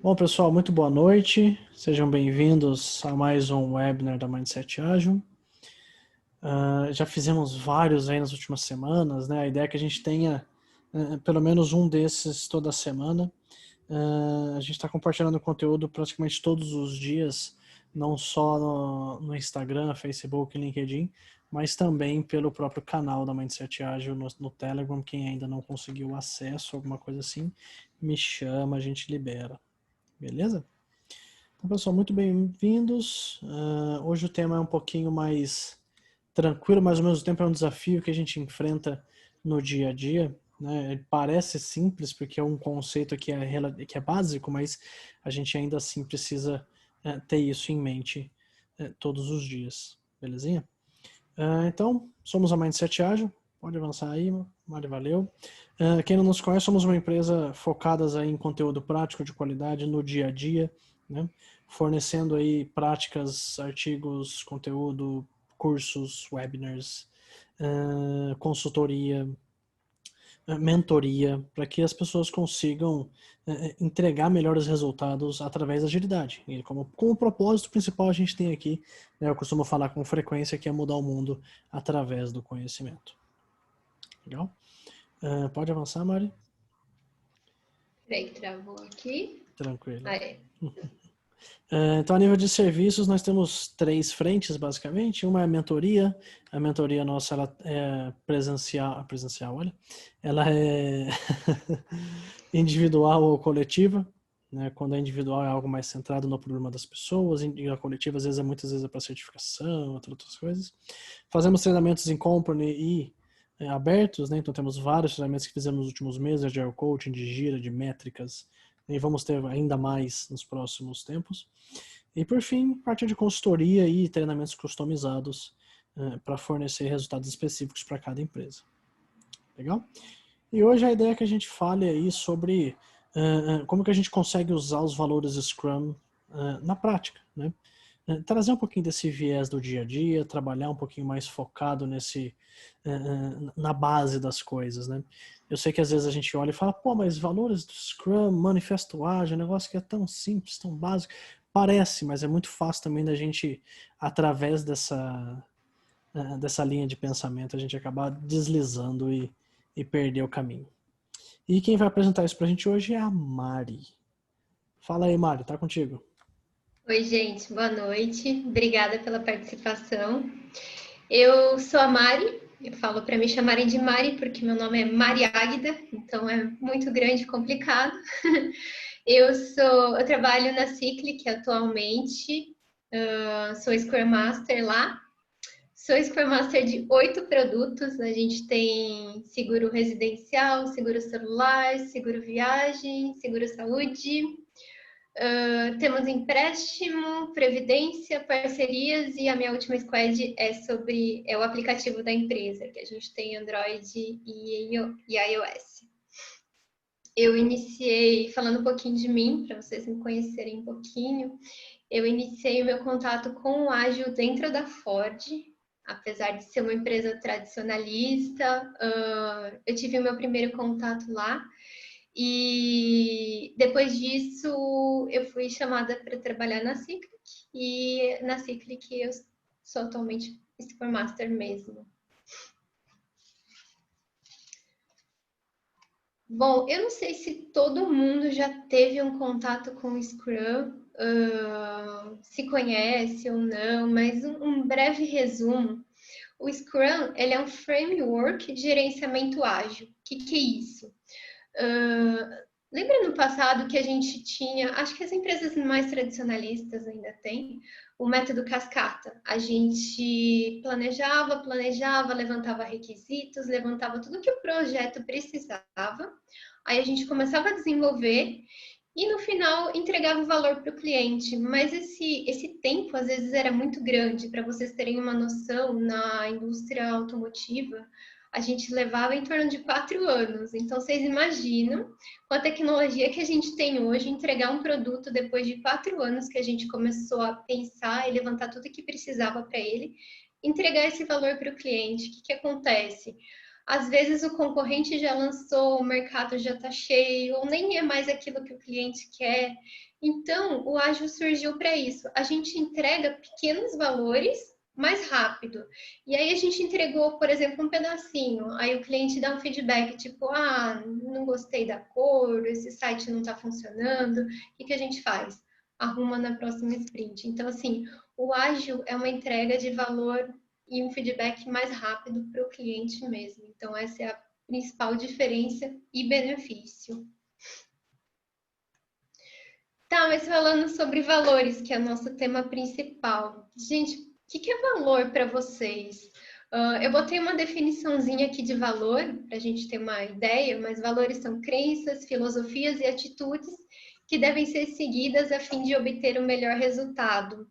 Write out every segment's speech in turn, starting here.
Bom, pessoal, muito boa noite. Sejam bem-vindos a mais um webinar da Mindset Ágil. Já fizemos vários aí nas últimas semanas, né? A ideia é que a gente tenha pelo menos um desses toda semana. A gente está compartilhando conteúdo praticamente todos os dias, não só no Instagram, Facebook e LinkedIn, mas também pelo próprio canal da Mindset Ágil no Telegram. Quem ainda não conseguiu acesso, alguma coisa assim, me chama, a gente libera. Beleza? Então, pessoal, muito bem-vindos. Hoje o tema é um pouquinho mais tranquilo, mas ao mesmo tempo é um desafio que a gente enfrenta no dia a dia. Né? Ele parece simples, porque é um conceito que é básico, mas a gente ainda assim precisa ter isso em mente todos os dias. Belezinha? Então, somos a Mindset Ágil. Pode avançar aí, Mari, valeu. Quem não nos conhece, somos uma empresa focada aí em conteúdo prático de qualidade no dia a dia, né? Fornecendo aí práticas, artigos, conteúdo, cursos, webinars, consultoria, mentoria, para que as pessoas consigam entregar melhores resultados através da agilidade. E como propósito principal a gente tem aqui, né, eu costumo falar com frequência, que é mudar o mundo através do conhecimento. Legal? Pode avançar, Mari? Peraí que travou aqui. Tranquilo. Aí. Então, a nível de serviços, nós temos três frentes, basicamente. Uma é a mentoria nossa ela é presencial, olha, ela é individual ou coletiva, né? Quando é individual é algo mais centrado no problema das pessoas, e a coletiva às vezes muitas vezes é para certificação, outras coisas. Fazemos treinamentos em company e abertos, né? Então temos vários treinamentos que fizemos nos últimos meses, de agile coaching, de gira, de métricas, e vamos ter ainda mais nos próximos tempos. E por fim, parte de consultoria e treinamentos customizados para fornecer resultados específicos para cada empresa. Legal? E hoje a ideia é que a gente fale aí sobre como que a gente consegue usar os valores Scrum na prática, né? Trazer um pouquinho desse viés do dia a dia, trabalhar um pouquinho mais focado na base das coisas, né? Eu sei que às vezes a gente olha e fala, pô, mas valores do Scrum, manifesto ágil, negócio que é tão simples, tão básico. Parece, mas é muito fácil também da gente, através dessa linha de pensamento, a gente acabar deslizando e perder o caminho. E quem vai apresentar isso pra gente hoje é a Mari. Fala aí, Mari, tá contigo. Oi, gente, boa noite. Obrigada pela participação. Eu sou a Mari, eu falo para me chamarem de Mari porque meu nome é Mari Águida, então é muito grande e complicado. Eu trabalho na Cyclic atualmente, sou Scrum Master lá. Sou Scrum Master de 8 produtos. A gente tem seguro residencial, seguro celular, seguro viagem, seguro saúde. Temos empréstimo, previdência, parcerias e a minha última squad é o aplicativo da empresa, que a gente tem Android e iOS. Eu iniciei, falando um pouquinho de mim, para vocês me conhecerem um pouquinho, eu iniciei o meu contato com o Ágil dentro da Ford, apesar de ser uma empresa tradicionalista, eu tive o meu primeiro contato lá. E depois disso, eu fui chamada para trabalhar na Cyclic, e na Cyclic eu sou atualmente Scrum Master mesmo. Bom, eu não sei se todo mundo já teve um contato com o Scrum, se conhece ou não, mas um breve resumo. O Scrum ele é um framework de gerenciamento ágil. O que é isso? Lembra no passado que a gente tinha, acho que as empresas mais tradicionalistas ainda têm, o método cascata. A gente planejava, levantava requisitos, levantava tudo que o projeto precisava, aí a gente começava a desenvolver e no final entregava o valor para o cliente. Mas esse tempo às vezes era muito grande. Para vocês terem uma noção, na indústria automotiva, a gente levava em torno de 4 anos. Então, vocês imaginam, com a tecnologia que a gente tem hoje, entregar um produto depois de 4 anos que a gente começou a pensar e levantar tudo que precisava para ele, entregar esse valor para o cliente. O que acontece? Às vezes o concorrente já lançou, o mercado já está cheio, ou nem é mais aquilo que o cliente quer. Então, o ágil surgiu para isso. A gente entrega pequenos valores mais rápido. E aí a gente entregou, por exemplo, um pedacinho. Aí o cliente dá um feedback, tipo, não gostei da cor, esse site não está funcionando. O que a gente faz? Arruma na próxima sprint. Então, assim, o ágil é uma entrega de valor e um feedback mais rápido para o cliente mesmo. Então, essa é a principal diferença e benefício. Tá, mas falando sobre valores, que é o nosso tema principal. Gente, o que é valor para vocês? Eu botei uma definiçãozinha aqui de valor, para a gente ter uma ideia, mas valores são crenças, filosofias e atitudes que devem ser seguidas a fim de obter o melhor resultado.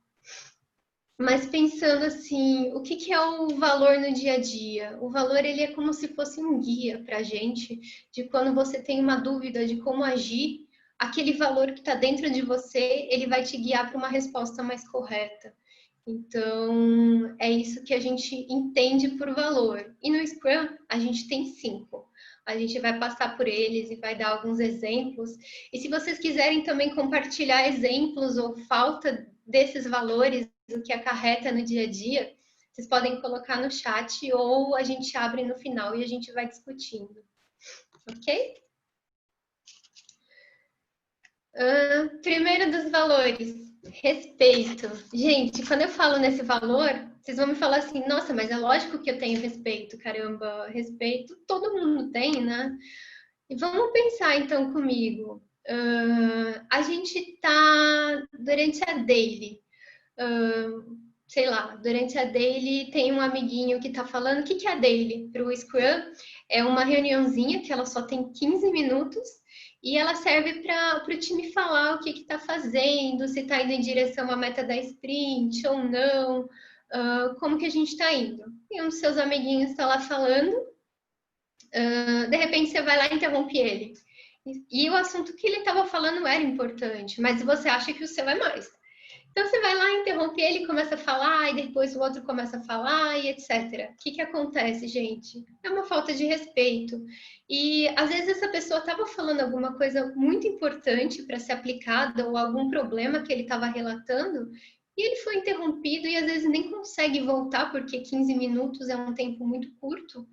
Mas pensando assim, o que é o valor no dia a dia? O valor ele é como se fosse um guia para a gente, de quando você tem uma dúvida de como agir, aquele valor que está dentro de você, ele vai te guiar para uma resposta mais correta. Então, é isso que a gente entende por valor. E no Scrum, a gente tem 5. A gente vai passar por eles e vai dar alguns exemplos. E se vocês quiserem também compartilhar exemplos ou falta desses valores, o que acarreta no dia a dia, vocês podem colocar no chat ou a gente abre no final e a gente vai discutindo. Ok? Primeiro dos valores, respeito. Gente, quando eu falo nesse valor, vocês vão me falar assim, nossa, mas é lógico que eu tenho respeito, caramba, respeito todo mundo tem, né? E vamos pensar então comigo. A gente tá durante a daily, sei lá, durante a daily tem um amiguinho que tá falando, o que é a daily? Para o Scrum, é uma reuniãozinha que ela só tem 15 minutos e ela serve para o time falar o que está fazendo, se está indo em direção à meta da sprint ou não, como que a gente está indo. E um dos seus amiguinhos está lá falando, de repente você vai lá e interrompe ele. E o assunto que ele estava falando era importante, mas você acha que o seu é mais. Então você vai lá, interrompe ele, começa a falar, e depois o outro começa a falar, e etc. O que acontece, gente? É uma falta de respeito. E às vezes essa pessoa estava falando alguma coisa muito importante para ser aplicada, ou algum problema que ele estava relatando, e ele foi interrompido e às vezes nem consegue voltar, porque 15 minutos é um tempo muito curto.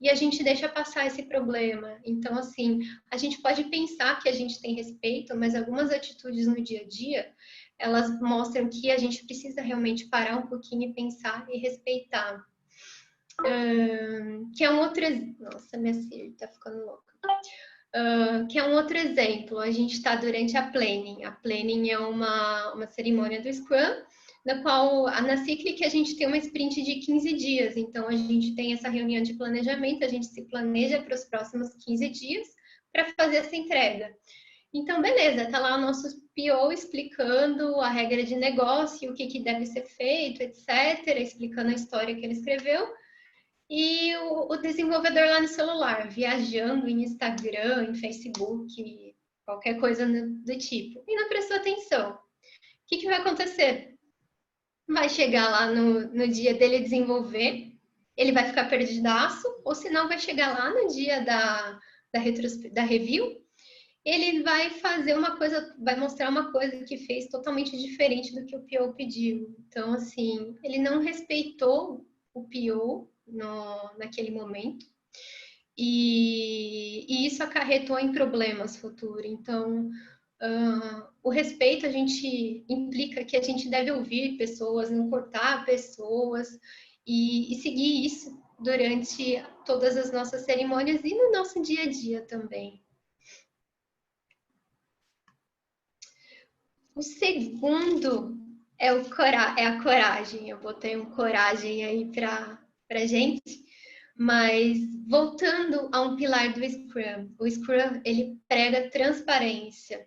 E a gente deixa passar esse problema. Então, assim, a gente pode pensar que a gente tem respeito, mas algumas atitudes no dia a dia elas mostram que a gente precisa realmente parar um pouquinho e pensar e respeitar. Que é um outro... Nossa, minha filha tá ficando louca. Que é um outro exemplo. A gente está durante a planning. A planning é uma cerimônia do Scrum, na qual, na Cyclic, a gente tem uma sprint de 15 dias. Então, a gente tem essa reunião de planejamento, a gente se planeja para os próximos 15 dias para fazer essa entrega. Então, beleza, tá lá o nosso PO explicando a regra de negócio, o que deve ser feito, etc., explicando a história que ele escreveu. E o desenvolvedor lá no celular, viajando em Instagram, em Facebook, qualquer coisa do tipo. E não prestou atenção. O que vai acontecer? Vai chegar lá no dia dele desenvolver, ele vai ficar perdidaço, ou senão vai chegar lá no dia da review, ele vai fazer uma coisa, vai mostrar uma coisa que fez totalmente diferente do que o PO pediu. Então, assim, ele não respeitou o PO naquele momento. E isso acarretou em problemas futuros. Então, o respeito a gente implica que a gente deve ouvir pessoas, não cortar pessoas e seguir isso durante todas as nossas cerimônias e no nosso dia a dia também. O segundo é a coragem. Eu botei um coragem aí para gente. Mas voltando a um pilar do Scrum, o Scrum ele prega transparência.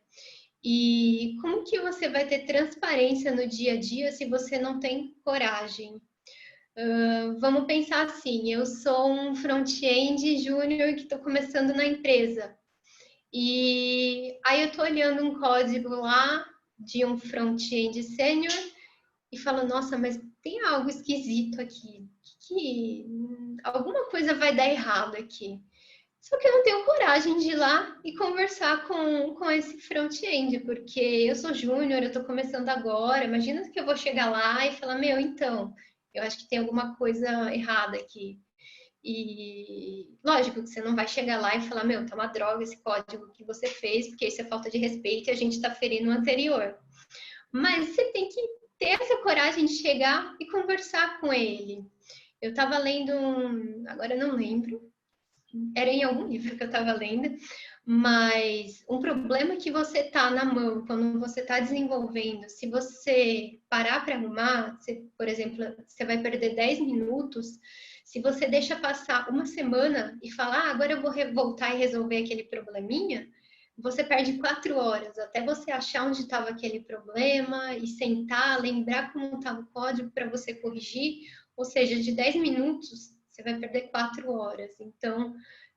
E como que você vai ter transparência no dia a dia se você não tem coragem? Vamos pensar assim, eu sou um front-end júnior que estou começando na empresa. E aí eu estou olhando um código lá de um front-end sênior e falo, nossa, mas tem algo esquisito aqui. Alguma coisa vai dar errado aqui. Só que eu não tenho coragem de ir lá e conversar com esse front-end, porque eu sou júnior, eu estou começando agora. Imagina que eu vou chegar lá e falar, meu, então, eu acho que tem alguma coisa errada aqui. E lógico que você não vai chegar lá e falar, meu, tá uma droga esse código que você fez, porque isso é falta de respeito e a gente está ferindo o anterior. Mas você tem que ter essa coragem de chegar e conversar com ele. Eu estava lendo agora eu não lembro, era em algum livro que eu estava lendo, mas um problema que você tá na mão quando você está desenvolvendo, se você parar para arrumar, por exemplo, você vai perder 10 minutos, se você deixa passar uma semana e falar, agora eu vou voltar e resolver aquele probleminha, você perde 4 horas até você achar onde estava aquele problema e sentar, lembrar como estava o código para você corrigir, ou seja, de 10 minutos você vai perder 4 horas. Então,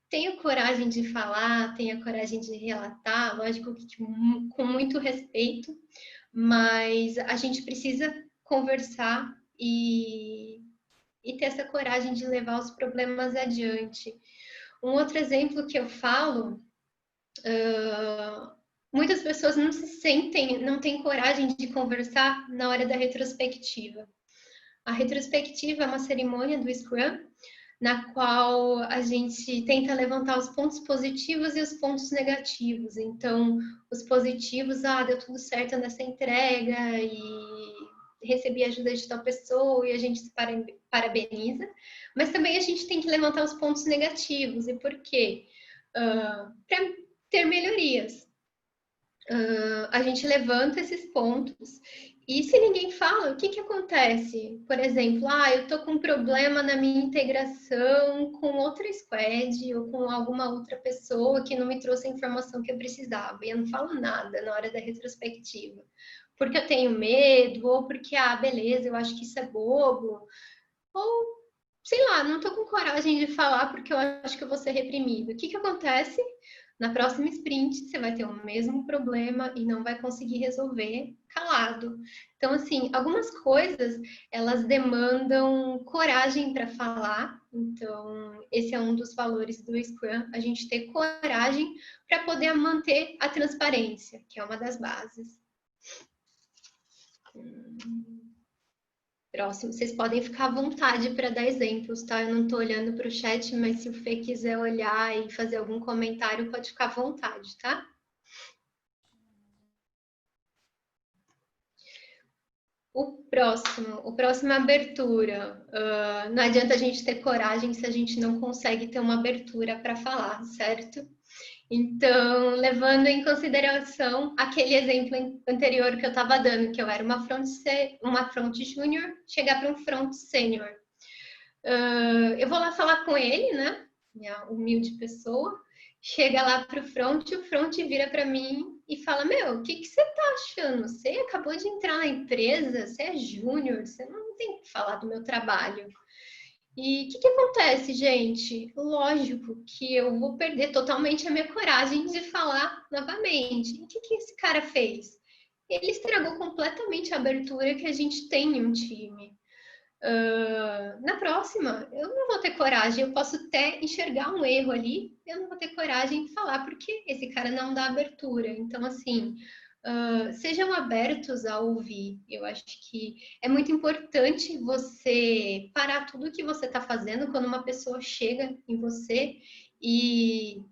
tenha coragem de falar, tenha coragem de relatar, lógico que com muito respeito, mas a gente precisa conversar e ter essa coragem de levar os problemas adiante. Um outro exemplo que eu falo, muitas pessoas não se sentem, não têm coragem de conversar na hora da retrospectiva. A retrospectiva é uma cerimônia do Scrum na qual a gente tenta levantar os pontos positivos e os pontos negativos. Então, os positivos, deu tudo certo nessa entrega e recebi ajuda de tal pessoa e a gente se parabeniza. Mas também a gente tem que levantar os pontos negativos. E por quê? Para ter melhorias. A gente levanta esses pontos e se ninguém fala, o que acontece? Por exemplo, eu estou com um problema na minha integração com outra squad ou com alguma outra pessoa que não me trouxe a informação que eu precisava e eu não falo nada na hora da retrospectiva. Porque eu tenho medo, ou porque, beleza, eu acho que isso é bobo, ou sei lá, não estou com coragem de falar porque eu acho que eu vou ser reprimido. O que acontece? Na próxima sprint, você vai ter o mesmo problema e não vai conseguir resolver calado. Então, assim, algumas coisas, elas demandam coragem para falar. Então, esse é um dos valores do Scrum, a gente ter coragem para poder manter a transparência, que é uma das bases. Próximo, vocês podem ficar à vontade para dar exemplos, tá? Eu não estou olhando para o chat, mas se o Fê quiser olhar e fazer algum comentário, pode ficar à vontade, tá? O próximo é abertura. Não adianta a gente ter coragem se a gente não consegue ter uma abertura para falar, certo? Então, levando em consideração aquele exemplo anterior que eu estava dando, que eu era uma front júnior, chegar para um front sênior. Eu vou lá falar com ele, né? Minha humilde pessoa. Chega lá para o front vira para mim e fala, meu, o que você tá achando? Você acabou de entrar na empresa, você é júnior, você não tem que falar do meu trabalho. E o que acontece, gente? Lógico que eu vou perder totalmente a minha coragem de falar novamente. E o que esse cara fez? Ele estragou completamente a abertura que a gente tem em um time. Na próxima, eu não vou ter coragem, eu posso até enxergar um erro ali, eu não vou ter coragem de falar, porque esse cara não dá abertura. Então, assim, sejam abertos a ouvir. Eu acho que é muito importante você parar tudo o que você está fazendo quando uma pessoa chega em você e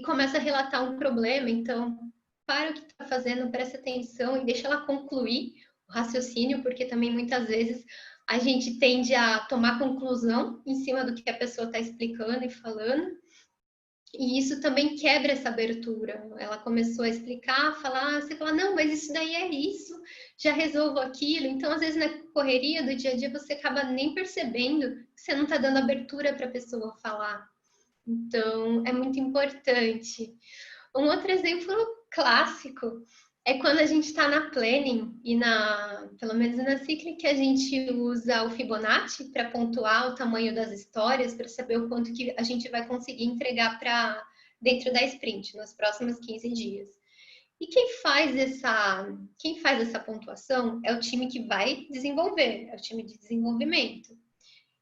começa a relatar um problema. Então, para o que está fazendo, presta atenção e deixa ela concluir o raciocínio, porque também muitas vezes a gente tende a tomar conclusão em cima do que a pessoa está explicando e falando. E isso também quebra essa abertura. Ela começou a explicar, falar, você fala, não, mas isso daí é isso, já resolvo aquilo. Então, às vezes, na correria do dia a dia, você acaba nem percebendo que você não está dando abertura para a pessoa falar. Então, é muito importante. Um outro exemplo clássico é quando a gente está na planning e pelo menos na Cyclic, a gente usa o Fibonacci para pontuar o tamanho das histórias, para saber o quanto que a gente vai conseguir entregar dentro da sprint, nos próximos 15 dias. E quem faz essa pontuação é o time que vai desenvolver, é o time de desenvolvimento.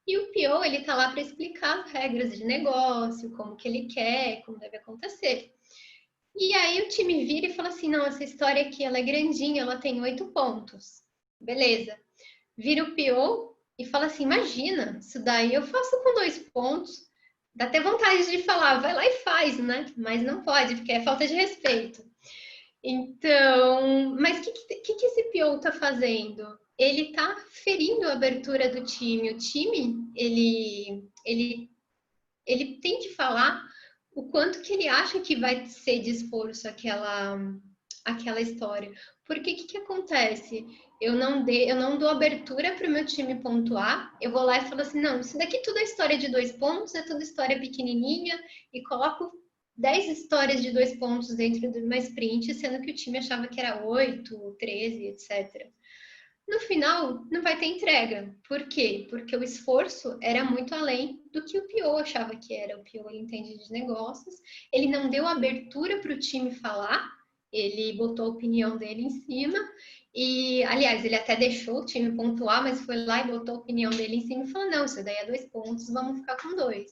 E o PO, ele tá lá para explicar as regras de negócio, como que ele quer, como deve acontecer. E aí o time vira e fala assim, não, essa história aqui, ela é grandinha, ela tem 8 pontos. Beleza. Vira o PO e fala assim, imagina, isso daí eu faço com 2 pontos. Dá até vontade de falar, vai lá e faz, né? Mas não pode, porque é falta de respeito. Então, mas o que esse PO tá fazendo? Ele tá ferindo a abertura do time. O time, ele tem que falar o quanto que ele acha que vai ser de esforço aquela história. Porque o que acontece? Eu não dou abertura para o meu time pontuar, eu vou lá e falo assim, não, isso daqui tudo é história de 2 pontos, é tudo história pequenininha, e coloco 10 histórias de 2 pontos dentro de uma sprint, sendo que o time achava que era 8, 13, etc. No final, não vai ter entrega. Por quê? Porque o esforço era muito além do que o PO achava que era. O PO, ele entende de negócios, ele não deu abertura para o time falar, ele botou a opinião dele em cima, e, aliás, ele até deixou o time pontuar, mas foi lá e botou a opinião dele em cima e falou, não, isso daí é 2 pontos, vamos ficar com 2.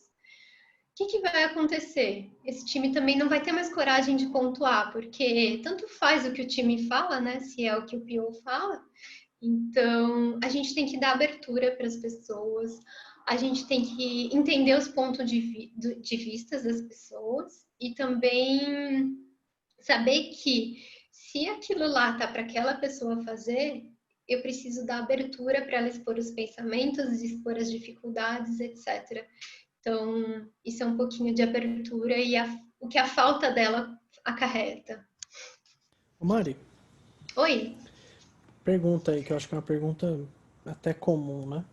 O que vai acontecer? Esse time também não vai ter mais coragem de pontuar, porque tanto faz o que o time fala, né? Se é o que o PO fala, então, a gente tem que dar abertura para as pessoas, a gente tem que entender os pontos de vista das pessoas e também saber que se aquilo lá tá para aquela pessoa fazer, eu preciso dar abertura para ela expor os pensamentos, expor as dificuldades, etc. Então, isso é um pouquinho de abertura e o que a falta dela acarreta. Mari, Oi, pergunta aí, que eu acho que é uma pergunta até comum, né?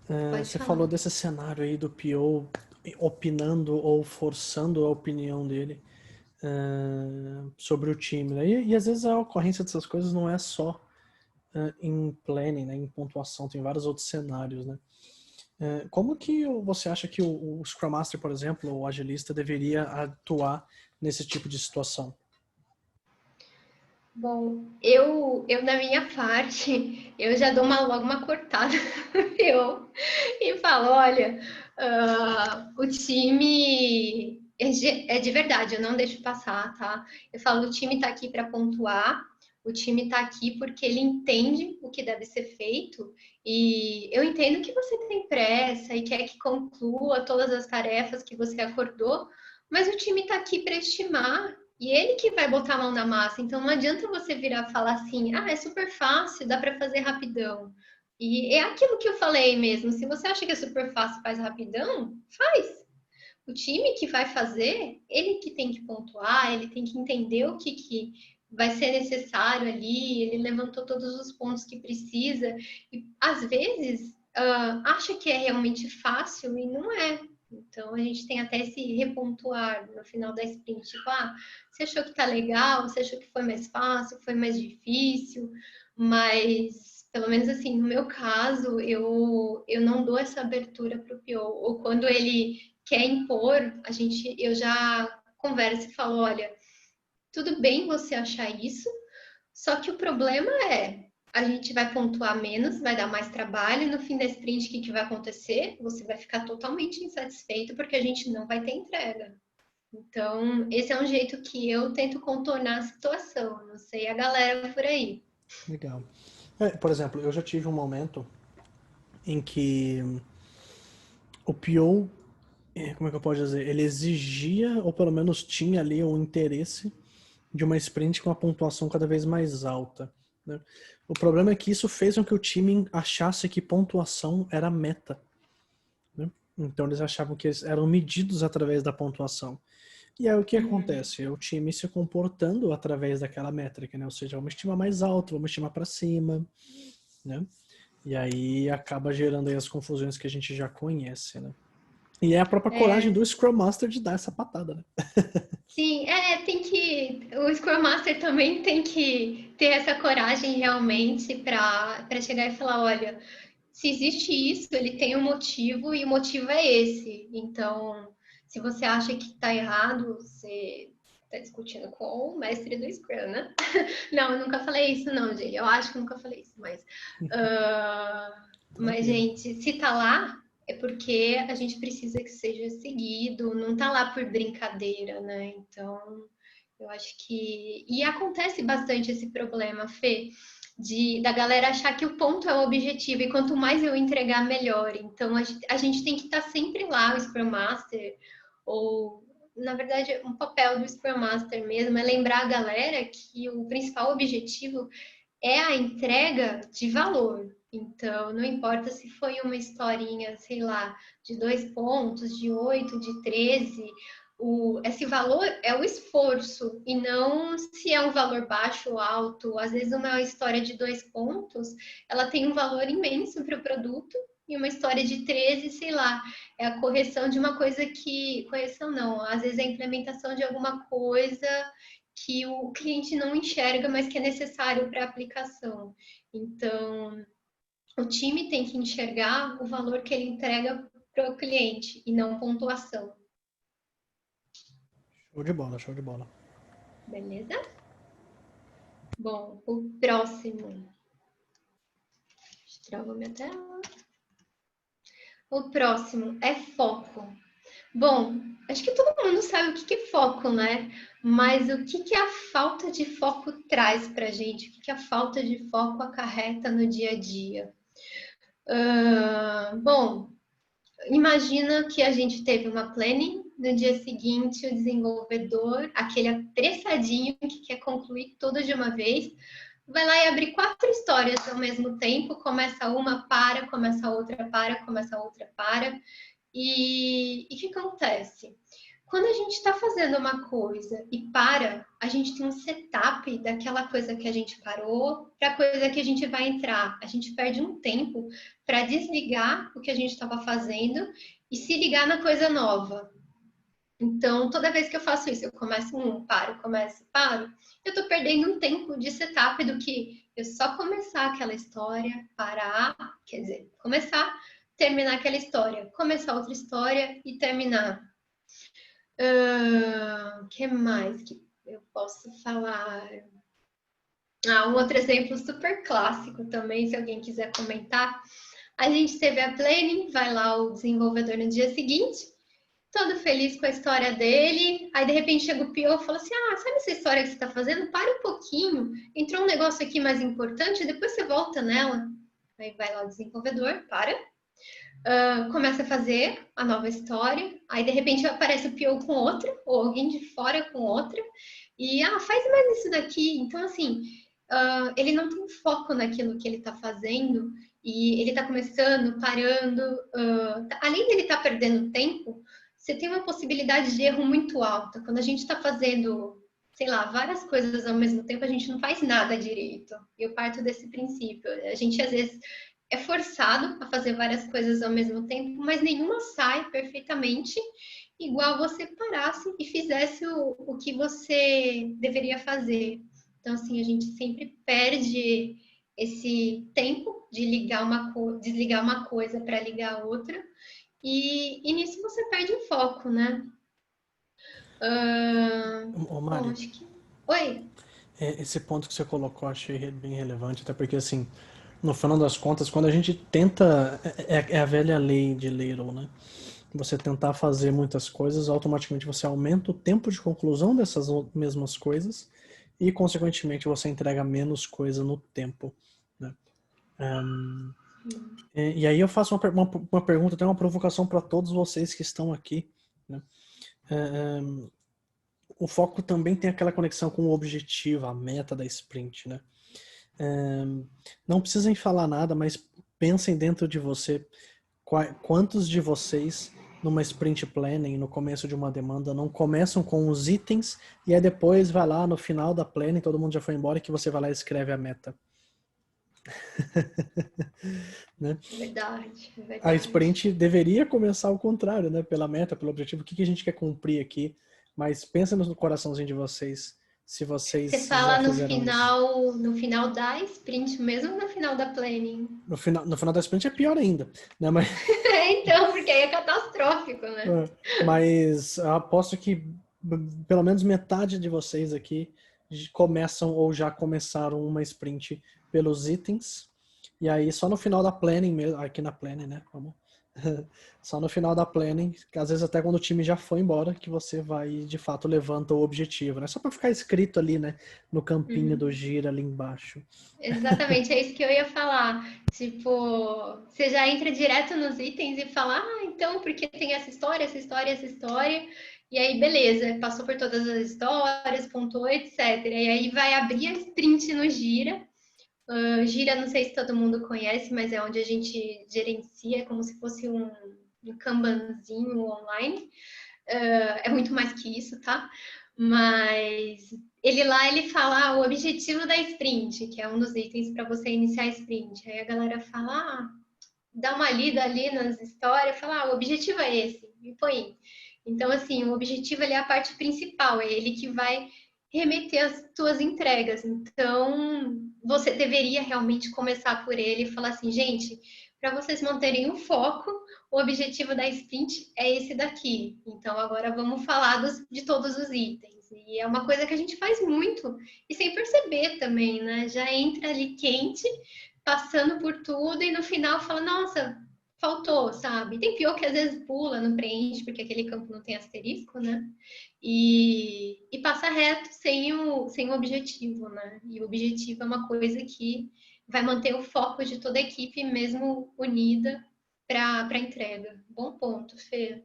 pode Você falou falar. desse cenário aí do PO opinando ou forçando a opinião dele sobre o time, né? E às vezes a ocorrência dessas coisas não é só em planning, né? Em pontuação, tem vários outros cenários, né? Como que você acha que o Scrum Master, por exemplo, ou o agilista deveria atuar nesse tipo de situação? Bom, na minha parte, eu já dou logo uma cortada eu, e falo, olha, o time é de verdade, eu não deixo passar, tá? Eu falo, o time tá aqui para pontuar, o time tá aqui porque ele entende o que deve ser feito, e eu entendo que você tem pressa e quer que conclua todas as tarefas que você acordou, mas o time tá aqui para estimar e ele que vai botar a mão na massa. Então não adianta você virar e falar assim: ah, é super fácil, dá para fazer rapidão. E é aquilo que eu falei mesmo. Se você acha que é super fácil, faz rapidão, faz. O time que vai fazer, ele que tem que pontuar, ele tem que entender o que vai ser necessário ali. Ele levantou todos os pontos que precisa. E às vezes acha que é realmente fácil e não é. Então a gente tem até esse repontuar no final da sprint, tipo, você achou que tá legal, você achou que foi mais fácil, foi mais difícil, mas pelo menos assim, no meu caso, eu não dou essa abertura para o PO, ou quando ele quer impor, eu já converso e falo, olha, tudo bem você achar isso, só que o problema é, a gente vai pontuar menos, vai dar mais trabalho, e no fim da sprint, o que vai acontecer? Você vai ficar totalmente insatisfeito porque a gente não vai ter entrega. Então, esse é um jeito que eu tento contornar a situação. Não sei a galera por aí. Legal. Por exemplo, eu já tive um momento em que o PO, como é que eu posso dizer? Ele exigia, ou pelo menos tinha ali um interesse de uma sprint com uma pontuação cada vez mais alta, né? O problema é que isso fez com que o time achasse que pontuação era meta, né? Então eles achavam que eles eram medidos através da pontuação. E aí o que acontece? É o time se comportando através daquela métrica, né? Ou seja, vamos estimar mais alto, vamos estimar para cima, né? E aí acaba gerando aí as confusões que a gente já conhece, né? E é a própria coragem do Scrum Master de dar essa patada, né? Sim, tem que. O Scrum Master também tem que ter essa coragem realmente para chegar e falar: olha, se existe isso, ele tem um motivo e o motivo é esse. Então, se você acha que está errado, você tá discutindo com o mestre do Scrum, né? Não, eu nunca falei isso, não, gente. Eu acho que nunca falei isso, mas, gente, se tá lá, é porque a gente precisa que seja seguido, não tá lá por brincadeira, né? Então, eu acho que. E acontece bastante esse problema, Fê, da galera achar que o ponto é o objetivo, e quanto mais eu entregar, melhor. Então, a gente tem que estar sempre lá, o Scrum Master, ou, na verdade, um papel do Scrum Master mesmo, é lembrar a galera que o principal objetivo é a entrega de valor. Então, não importa se foi uma historinha, sei lá, de 2 pontos, de 8, de 13, esse valor é o esforço e não se é um valor baixo ou alto. Às vezes, uma história de 2 pontos, ela tem um valor imenso para o produto, e uma história de 13, sei lá, é a correção de uma coisa que. Correção não, às vezes é a implementação de alguma coisa que o cliente não enxerga, mas que é necessário para a aplicação. Então, o time tem que enxergar o valor que ele entrega para o cliente e não pontuação. Show de bola, show de bola. Beleza? Bom, o próximo. Trava minha tela. O próximo é foco. Bom, acho que todo mundo sabe o que é foco, né? Mas o que a falta de foco traz para a gente? O que a falta de foco acarreta no dia a dia? Bom, imagina que a gente teve uma planning, no dia seguinte o desenvolvedor, aquele apressadinho que quer concluir tudo de uma vez, vai lá e abre 4 histórias ao mesmo tempo, começa uma, para, começa outra, para, começa outra, para. E o que acontece? Quando a gente está fazendo uma coisa e para, a gente tem um setup daquela coisa que a gente parou para a coisa que a gente vai entrar. A gente perde um tempo para desligar o que a gente estava fazendo e se ligar na coisa nova. Então, toda vez que eu faço isso, eu começo paro, começo, paro, eu estou perdendo um tempo de setup do que eu só começar aquela história, parar, quer dizer, começar, terminar aquela história, começar outra história e terminar. Que mais que eu posso falar? Um outro exemplo super clássico também, se alguém quiser comentar. A gente teve a planning, vai lá o desenvolvedor no dia seguinte, todo feliz com a história dele, aí de repente chega o PO e fala assim, sabe essa história que você está fazendo? Para um pouquinho, entrou um negócio aqui mais importante, depois você volta nela. Aí vai lá o desenvolvedor, começa a fazer a nova história, aí de repente aparece o PO com outra, ou alguém de fora com outra, e faz mais isso daqui. Então, assim, ele não tem foco naquilo que ele está fazendo, e ele está começando, parando, além dele estar perdendo tempo, você tem uma possibilidade de erro muito alta. Quando a gente está fazendo, sei lá, várias coisas ao mesmo tempo, a gente não faz nada direito. Eu parto desse princípio. A gente, às vezes, é forçado a fazer várias coisas ao mesmo tempo, mas nenhuma sai perfeitamente igual você parasse e fizesse o que você deveria fazer. Então, assim, a gente sempre perde esse tempo de desligar uma coisa para ligar a outra, e nisso você perde o foco, né? Ô, Mari, Acho que... Oi? esse ponto que você colocou eu achei bem relevante, até porque, assim, no final das contas, quando a gente tenta. É a velha lei de Layrow, né? Você tentar fazer muitas coisas, automaticamente você aumenta o tempo de conclusão dessas mesmas coisas e, consequentemente, você entrega menos coisa no tempo, né? E aí eu faço uma pergunta, até uma provocação para todos vocês que estão aqui, né? O foco também tem aquela conexão com o objetivo, a meta da sprint, né? Não precisem falar nada, mas pensem dentro de você quantos de vocês numa sprint planning, no começo de uma demanda, não começam com os itens e aí depois vai lá no final da planning, todo mundo já foi embora, que você vai lá e escreve a meta. Né? Verdade. A sprint deveria começar ao contrário, né? Pela meta, pelo objetivo, o que a gente quer cumprir aqui, mas pensa no coraçãozinho de vocês, se vocês Você fala já fizeram isso. no final da sprint, mesmo no final da planning. No final da sprint é pior ainda, né? Mas, Então, porque aí é catastrófico, né? mas eu aposto que pelo menos metade de vocês aqui começam ou já começaram uma sprint pelos itens. E aí só no final da planning mesmo, aqui na planning, né? Vamos. Só no final da planning, que às vezes até quando o time já foi embora, que você vai de fato levanta o objetivo, né? Só para ficar escrito ali, né? No campinho do Uhum. gira ali embaixo. Exatamente, é isso que eu ia falar. Tipo, você já entra direto nos itens e fala, ah, então, porque tem essa história, essa história, essa história. E aí, beleza, passou por todas as histórias, pontuou, etc. E aí vai abrir a sprint no Gira. Gira, não sei se todo mundo conhece, mas é onde a gente gerencia, como se fosse um Kanbanzinho online. É muito mais que isso, tá? Mas ele fala o objetivo da sprint, que é um dos itens para você iniciar a sprint. Aí a galera fala, dá uma lida ali nas histórias, fala, o objetivo é esse, e põe. Então, assim, o objetivo ali é a parte principal, é ele que vai remeter as tuas entregas. Então, você deveria realmente começar por ele e falar assim, gente, para vocês manterem o foco, o objetivo da sprint é esse daqui. Então, agora vamos falar de todos os itens. E é uma coisa que a gente faz muito, e sem perceber também, né? Já entra ali quente, passando por tudo, e no final fala, nossa, faltou, sabe? Tem pior que às vezes pula, não preenche, porque aquele campo não tem asterisco, né? E passa reto sem o objetivo, né? E o objetivo é uma coisa que vai manter o foco de toda a equipe, mesmo unida, para a entrega. Bom ponto, Fê.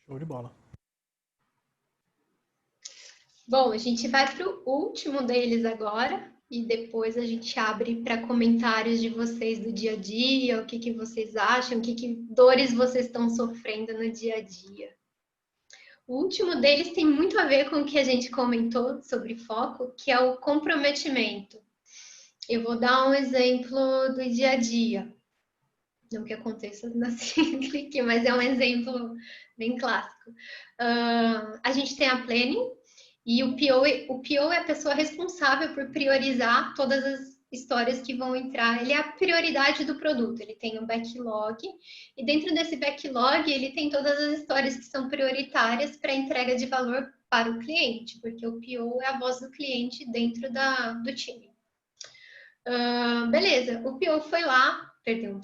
Show de bola. Bom, a gente vai para o último deles agora e depois a gente abre para comentários de vocês do dia a dia, o que, que vocês acham, que dores vocês estão sofrendo no dia a dia. O último deles tem muito a ver com o que a gente comentou sobre foco, que é o comprometimento. Eu vou dar um exemplo do dia a dia. Não que aconteça na Cyclic, mas é um exemplo bem clássico. A gente tem a planning, e o PO é a pessoa responsável por priorizar todas as histórias que vão entrar. Ele é a prioridade do produto. Ele tem um backlog e dentro desse backlog ele tem todas as histórias que são prioritárias para entrega de valor para o cliente, porque o PO é a voz do cliente dentro do time. Beleza, o PO foi lá, perdeu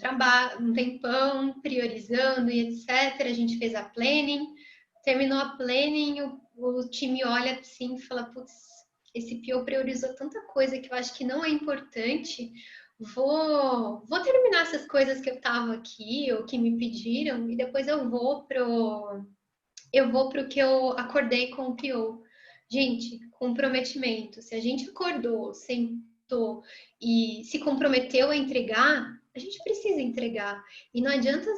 um tempão, priorizando e etc. A gente fez a planning, terminou a planning, o time olha assim e fala, putz, esse PO priorizou tanta coisa que eu acho que não é importante, vou terminar essas coisas que eu estava aqui, ou que me pediram, e depois eu vou pro que eu acordei com o PO. Gente, comprometimento. Se a gente acordou, sentou e se comprometeu a entregar, a gente precisa entregar. E não adianta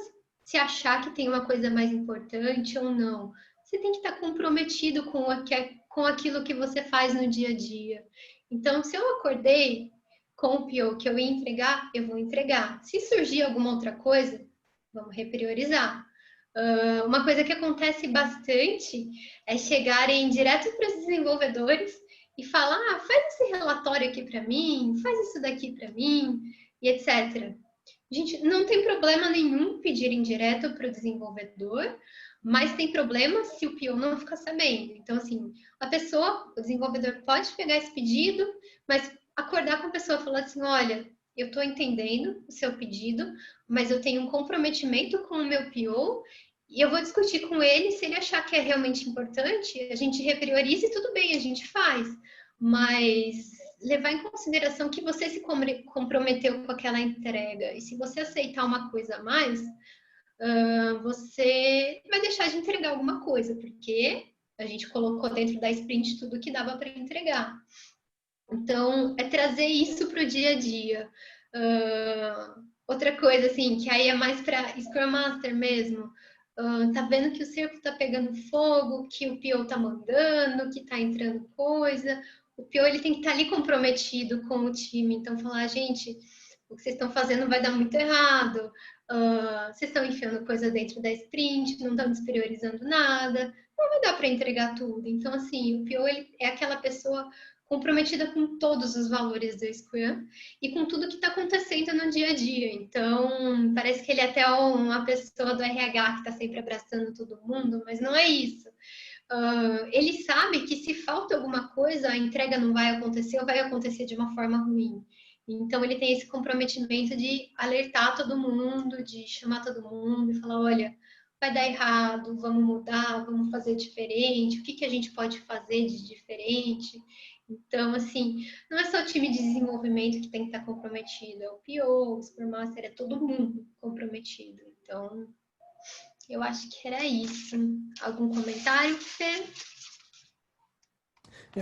se achar que tem uma coisa mais importante ou não. Você tem que estar comprometido com aquilo que você faz no dia a dia. Então, se eu acordei com o PO que eu ia entregar, eu vou entregar. Se surgir alguma outra coisa, vamos repriorizar. Uma coisa que acontece bastante é chegarem direto para os desenvolvedores e falar: faz esse relatório aqui para mim, faz isso daqui para mim, e etc. Gente, não tem problema nenhum pedirem direto para o desenvolvedor, mas tem problema se o PO não ficar sabendo. Então, assim, o desenvolvedor pode pegar esse pedido, mas acordar com a pessoa e falar assim: olha, eu estou entendendo o seu pedido, mas eu tenho um comprometimento com o meu PO e eu vou discutir com ele. Se ele achar que é realmente importante, a gente reprioriza e tudo bem, a gente faz. Mas levar em consideração que você se comprometeu com aquela entrega. E se você aceitar uma coisa a mais, você vai deixar de entregar alguma coisa, porque a gente colocou dentro da sprint tudo que dava para entregar. Então, é trazer isso para o dia a dia. Outra coisa, assim, que aí é mais para Scrum Master mesmo. Tá vendo que o cerco tá pegando fogo, que o PO tá mandando, que tá entrando coisa. O PO ele tem que estar ali comprometido com o time. Então, falar, gente, o que vocês estão fazendo vai dar muito errado. Vocês estão enfiando coisa dentro da sprint, não estão despriorizando nada. Não vai dar para entregar tudo. Então, assim, o PO ele é aquela pessoa comprometida com todos os valores do Scrum e com tudo que está acontecendo no dia a dia. Então, parece que ele é até uma pessoa do RH que está sempre abraçando todo mundo, mas não é isso. ele sabe que se falta alguma coisa, a entrega não vai acontecer ou vai acontecer de uma forma ruim. Então, ele tem esse comprometimento de alertar todo mundo, de chamar todo mundo e falar, olha, vai dar errado, vamos mudar, vamos fazer diferente, o que a gente pode fazer de diferente? Então, assim, não é só o time de desenvolvimento que tem que estar comprometido, é o PO, o Scrum Master, é todo mundo comprometido. Então, eu acho que era isso. Algum comentário, Fê?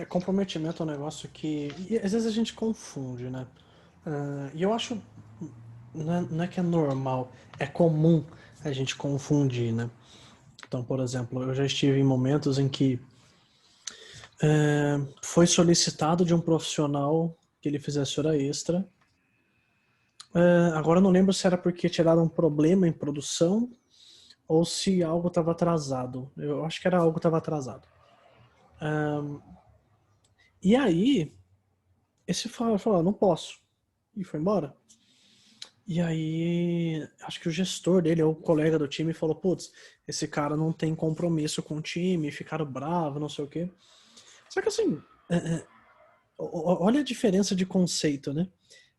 Comprometimento é um negócio que e às vezes a gente confunde, né? E eu acho, não é que é normal, é comum a gente confundir, né? Então, por exemplo, eu já estive em momentos em que foi solicitado de um profissional que ele fizesse hora extra. Agora eu não lembro se era porque tiraram um problema em produção ou se algo estava atrasado. Eu acho que era algo que estava atrasado. E aí, esse falou, não posso. E foi embora. E aí, acho que o gestor dele, ou o colega do time, falou, putz, esse cara não tem compromisso com o time, ficaram bravos, não sei o quê. Só que assim, olha a diferença de conceito, né?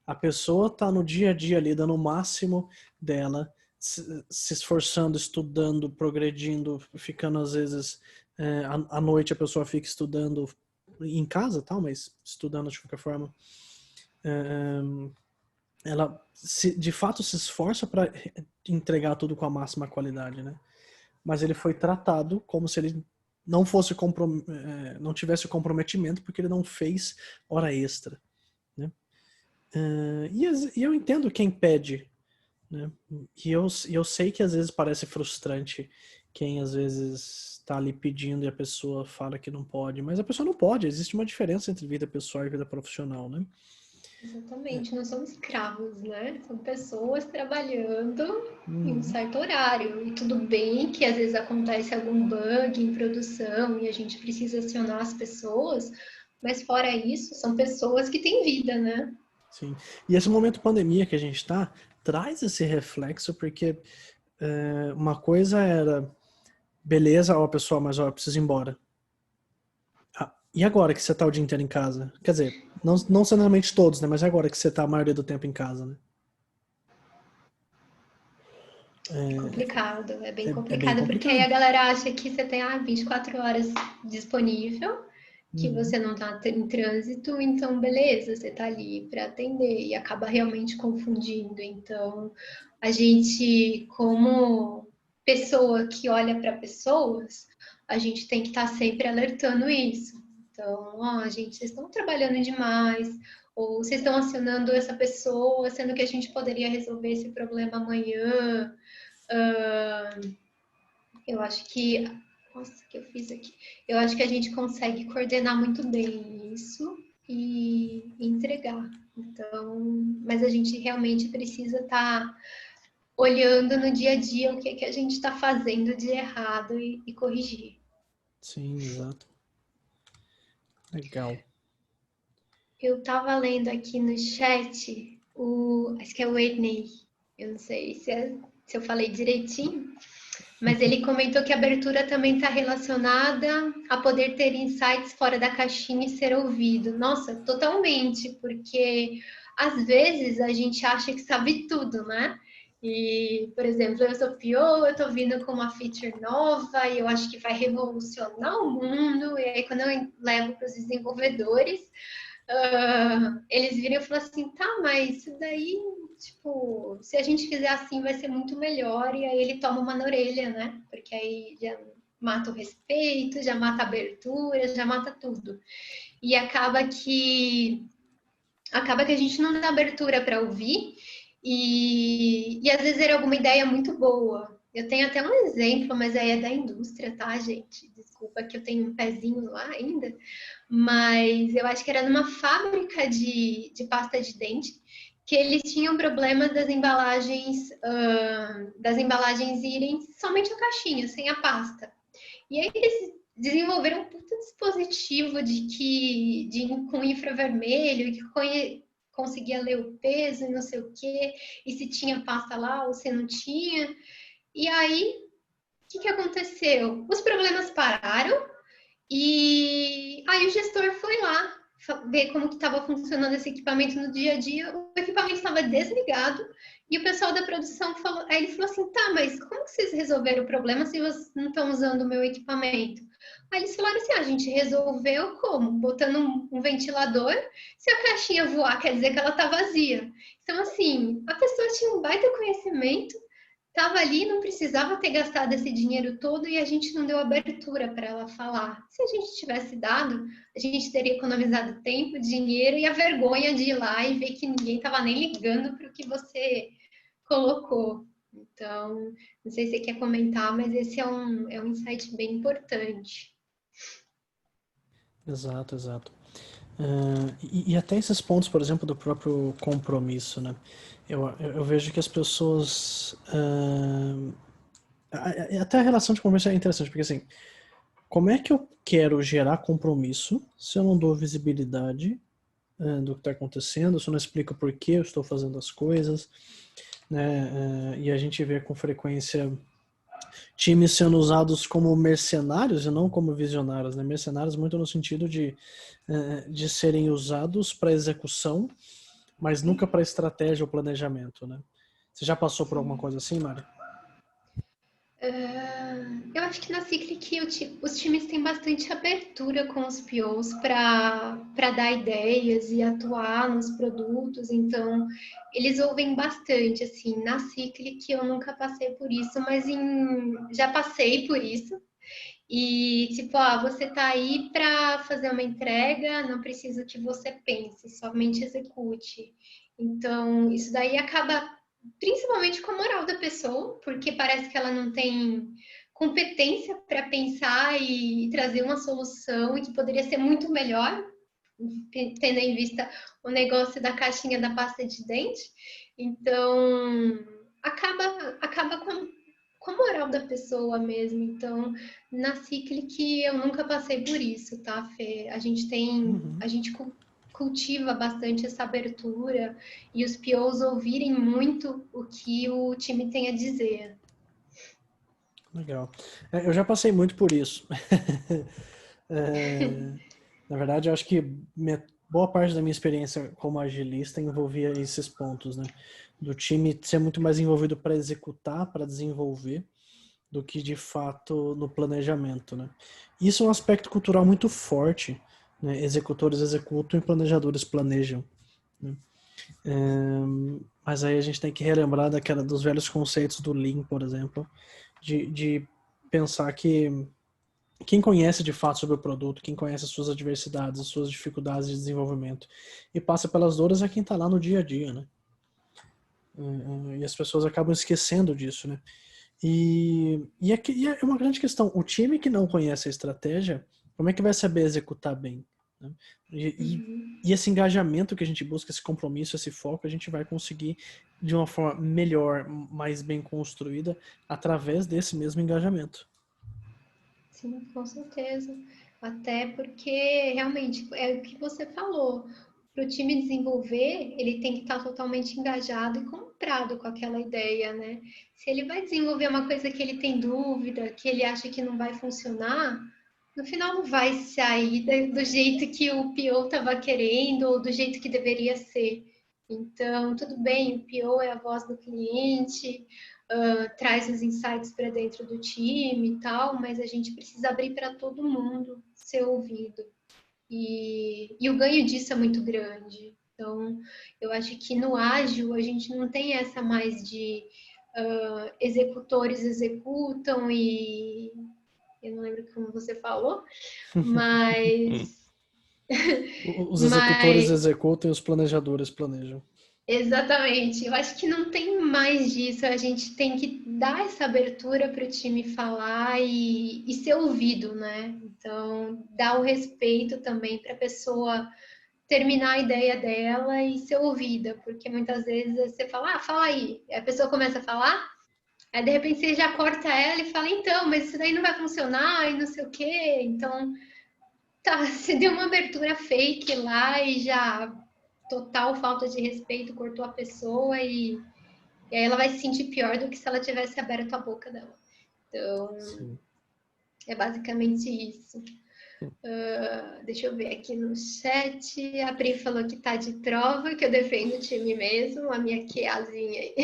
A pessoa tá no dia a dia ali, dando o máximo dela, se esforçando, estudando, progredindo, ficando às vezes, à noite a pessoa fica estudando em casa, tal, mas estudando de qualquer forma. Ela de fato se esforça para entregar tudo com a máxima qualidade, né? Mas ele foi tratado como se ele não fosse não tivesse comprometimento porque ele não fez hora extra, né? E eu entendo quem pede, né? E eu sei que às vezes parece frustrante quem às vezes está ali pedindo e a pessoa fala que não pode, mas a pessoa não pode, existe uma diferença entre vida pessoal e vida profissional, né? Exatamente, não somos escravos, né? São pessoas trabalhando em um Uhum. certo horário. E tudo bem que às vezes acontece algum bug em produção e a gente precisa acionar as pessoas, mas fora isso, são pessoas que têm vida, né? Sim. E esse momento pandemia que a gente está traz esse reflexo porque uma coisa era beleza, ó, pessoal, mas ó, eu preciso ir embora. E agora que você tá o dia inteiro em casa? Quer dizer, não necessariamente todos, né? Mas e agora que você tá a maioria do tempo em casa, né? É complicado, é bem É bem complicado, porque aí a complicado. galera acha que você tem 24 horas disponível, que Uhum. você não está em trânsito, então beleza, você está ali para atender e acaba realmente confundindo. Então, a gente, como pessoa que olha para pessoas, a gente tem que estar sempre alertando isso. Então, ó, gente, vocês estão trabalhando demais, ou vocês estão acionando essa pessoa, sendo que a gente poderia resolver esse problema amanhã. Eu acho que. Nossa, o que eu fiz aqui? Eu acho que a gente consegue coordenar muito bem isso e entregar. Então, mas a gente realmente precisa estar olhando no dia a dia o que a gente está fazendo de errado e corrigir. Sim, exato. Legal. Eu estava lendo aqui no chat acho que é o Whitney, eu não sei se eu falei direitinho, mas ele comentou que a abertura também está relacionada a poder ter insights fora da caixinha e ser ouvido. Nossa, totalmente, porque às vezes a gente acha que sabe tudo, né? E, por exemplo, eu sou PO, eu estou vindo com uma feature nova e eu acho que vai revolucionar o mundo. E aí, quando eu levo para os desenvolvedores, eles viram e falaram assim, tá, mas isso daí, tipo, se a gente fizer assim vai ser muito melhor, e aí ele toma uma na orelha, né? Porque aí já mata o respeito, já mata a abertura, já mata tudo. E acaba que a gente não dá abertura para ouvir, e às vezes era alguma ideia muito boa. Eu tenho até um exemplo, mas aí é da indústria, tá, gente? Desculpa que eu tenho um pezinho lá ainda, mas eu acho que era numa fábrica de pasta de dente que eles tinham problemas das embalagens irem somente a caixinha, sem a pasta. E aí eles desenvolveram um puta dispositivo com infravermelho, que conseguia ler o peso e não sei o quê, e se tinha pasta lá ou se não tinha. E aí, o que aconteceu? Os problemas pararam, E aí o gestor foi lá ver como que estava funcionando esse equipamento no dia a dia. O equipamento estava desligado e o pessoal da produção falou, aí ele falou assim, tá, mas como que vocês resolveram o problema se vocês não estão usando o meu equipamento? Aí eles falaram assim, a gente resolveu como? Botando um ventilador, se a caixinha voar quer dizer que ela tá vazia. Então assim, a pessoa tinha um baita conhecimento, estava ali, não precisava ter gastado esse dinheiro todo e a gente não deu abertura para ela falar. Se a gente tivesse dado, a gente teria economizado tempo, dinheiro e a vergonha de ir lá e ver que ninguém estava nem ligando para o que você colocou. Então, não sei se você quer comentar, mas esse é um insight bem importante. Exato, exato. E até esses pontos, por exemplo, do próprio compromisso, né? Eu vejo que as pessoas. Até a relação de compromisso é interessante, porque assim, como é que eu quero gerar compromisso se eu não dou visibilidade do que está acontecendo, se eu não explico por que eu estou fazendo as coisas, né? E a gente vê com frequência times sendo usados como mercenários e não como visionários, né? Mercenários muito no sentido de serem usados para execução, mas nunca para estratégia ou planejamento, né? Você já passou por alguma coisa assim, Mari? Eu acho que na Cyclic os times têm bastante abertura com os POs para dar ideias e atuar nos produtos, então eles ouvem bastante, assim, na Cyclic eu nunca passei por isso, mas já passei por isso, e tipo, você tá aí para fazer uma entrega, não preciso que você pense, somente execute. Então, isso daí acaba principalmente com a moral da pessoa, porque parece que ela não tem competência para pensar e trazer uma solução e que poderia ser muito melhor, tendo em vista o negócio da caixinha da pasta de dente. Então, acaba com a moral da pessoa mesmo. Então, na Cyclic eu nunca passei por isso, tá, Fê? Uhum. A gente cultiva bastante essa abertura e os POs ouvirem muito o que o time tem a dizer. Legal. Eu já passei muito por isso. Na verdade, eu acho que boa parte da minha experiência como agilista envolvia esses pontos, né? Do time ser muito mais envolvido para executar, para desenvolver, do que de fato no planejamento, né? Isso é um aspecto cultural muito forte, né? Executores executam e planejadores planejam, né? Mas aí a gente tem que relembrar dos velhos conceitos do Lean, por exemplo, de pensar que quem conhece de fato sobre o produto, quem conhece as suas adversidades, as suas dificuldades de desenvolvimento e passa pelas dores é quem está lá no dia a dia, né? E as pessoas acabam esquecendo disso, né? E é uma grande questão. O time que não conhece a estratégia, como é que vai saber executar bem? Né? E esse engajamento que a gente busca, esse compromisso, esse foco, a gente vai conseguir de uma forma melhor, mais bem construída, através desse mesmo engajamento. Sim, com certeza. Até porque realmente é o que você falou. Para o time desenvolver, ele tem que estar totalmente engajado e comprado com aquela ideia, né? Se ele vai desenvolver uma coisa que ele tem dúvida, que ele acha que não vai funcionar, no final não vai sair do jeito que o PO estava querendo ou do jeito que deveria ser. Então, tudo bem, o PO é a voz do cliente, traz os insights para dentro do time e tal, mas a gente precisa abrir para todo mundo ser ouvido. E o ganho disso é muito grande. Então, eu acho que no ágil a gente não tem essa mais de executores executam e eu não lembro como você falou, mas Os executores mas executam e os planejadores planejam. exatamente. Eu acho que não tem mais disso. A gente tem que dar essa abertura para o time falar e ser ouvido, né? Então, dar o respeito também para a pessoa terminar a ideia dela e ser ouvida, porque muitas vezes você fala, fala aí. E a pessoa começa a falar, aí de repente você já corta ela e fala, então, mas isso daí não vai funcionar e não sei o quê. Então, tá, você deu uma abertura fake lá e já total falta de respeito, cortou a pessoa e aí ela vai se sentir pior do que se ela tivesse aberto a boca dela. Então, Sim. é basicamente isso. Deixa eu ver aqui no chat. A Pri falou que tá de prova, que eu defendo o time mesmo, a minha QAzinha aí.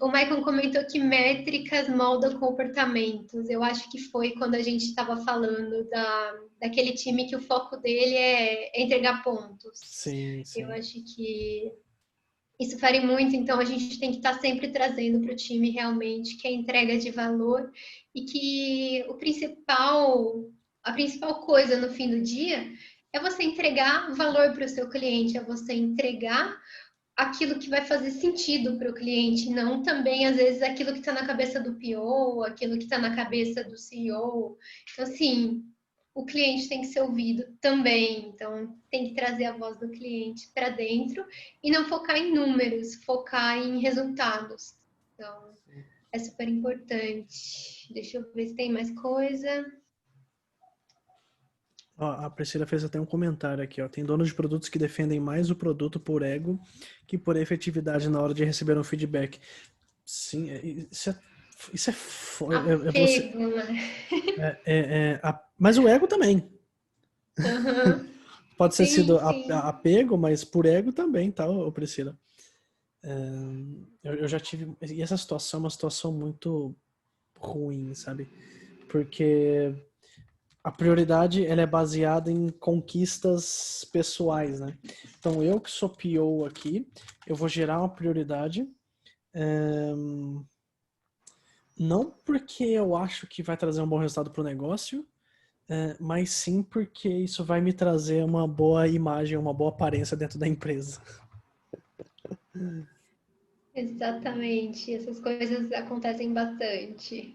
O Maicon comentou que métricas moldam comportamentos. Eu acho que foi quando a gente estava falando daquele time que o foco dele é entregar pontos. Sim, sim. Eu acho que isso fere muito, então a gente tem que estar sempre trazendo para o time realmente que é entrega de valor e que a principal coisa no fim do dia é você entregar valor para o seu cliente, é você entregar aquilo que vai fazer sentido para o cliente, não também, às vezes, aquilo que está na cabeça do PO, aquilo que está na cabeça do CEO. Então, assim, o cliente tem que ser ouvido também. Então, tem que trazer a voz do cliente para dentro e não focar em números, focar em resultados. Então, é super importante. Deixa eu ver se tem mais coisa. Ó, a Priscila fez até um comentário aqui, ó. Tem donos de produtos que defendem mais o produto por ego que por efetividade na hora de receber um feedback. Sim, isso é você. Apego, né? Mas o ego também. Uhum. Pode ser sido Sim, sim. apego, mas por ego também, tá, ô Priscila? Eu já tive. E essa situação é uma situação muito ruim, sabe? Porque a prioridade ela é baseada em conquistas pessoais, né? Então eu que sou PO aqui, eu vou gerar uma prioridade, não porque eu acho que vai trazer um bom resultado para o negócio, mas sim porque isso vai me trazer uma boa imagem, uma boa aparência dentro da empresa. Exatamente, essas coisas acontecem bastante.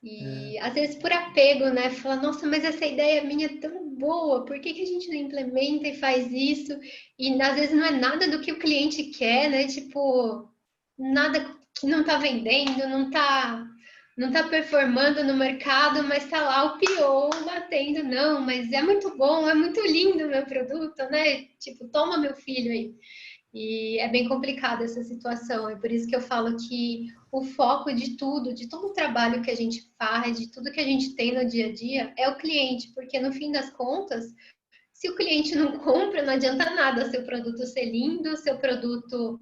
E às vezes por apego, né? Fala, nossa, mas essa ideia minha é tão boa, por que a gente não implementa e faz isso? E às vezes não é nada do que o cliente quer, né? Tipo, nada que não tá vendendo, não tá performando no mercado, mas tá lá o PO batendo, não, mas é muito bom, é muito lindo o meu produto, né? Tipo, toma meu filho aí. E é bem complicada essa situação. É por isso que eu falo que o foco de tudo, de todo o trabalho que a gente faz, de tudo que a gente tem no dia a dia, é o cliente, porque no fim das contas, se o cliente não compra, não adianta nada seu produto ser lindo, seu produto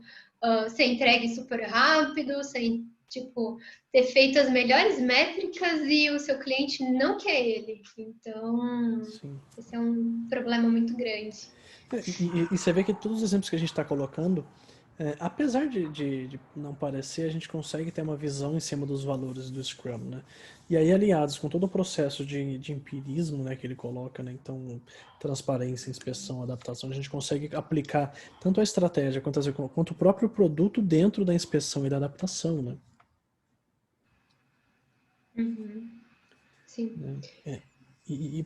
ser entregue super rápido, sem tipo ter feito as melhores métricas e o seu cliente não quer ele. Então, Sim. esse é um problema muito grande. E você vê que todos os exemplos que a gente está colocando, apesar de não parecer, a gente consegue ter uma visão em cima dos valores do Scrum, né? E aí, aliados com todo o processo de empirismo, né, que ele coloca, né? Então, transparência, inspeção, adaptação, a gente consegue aplicar tanto a estratégia quanto o próprio produto dentro da inspeção e da adaptação, né? Uhum. Sim.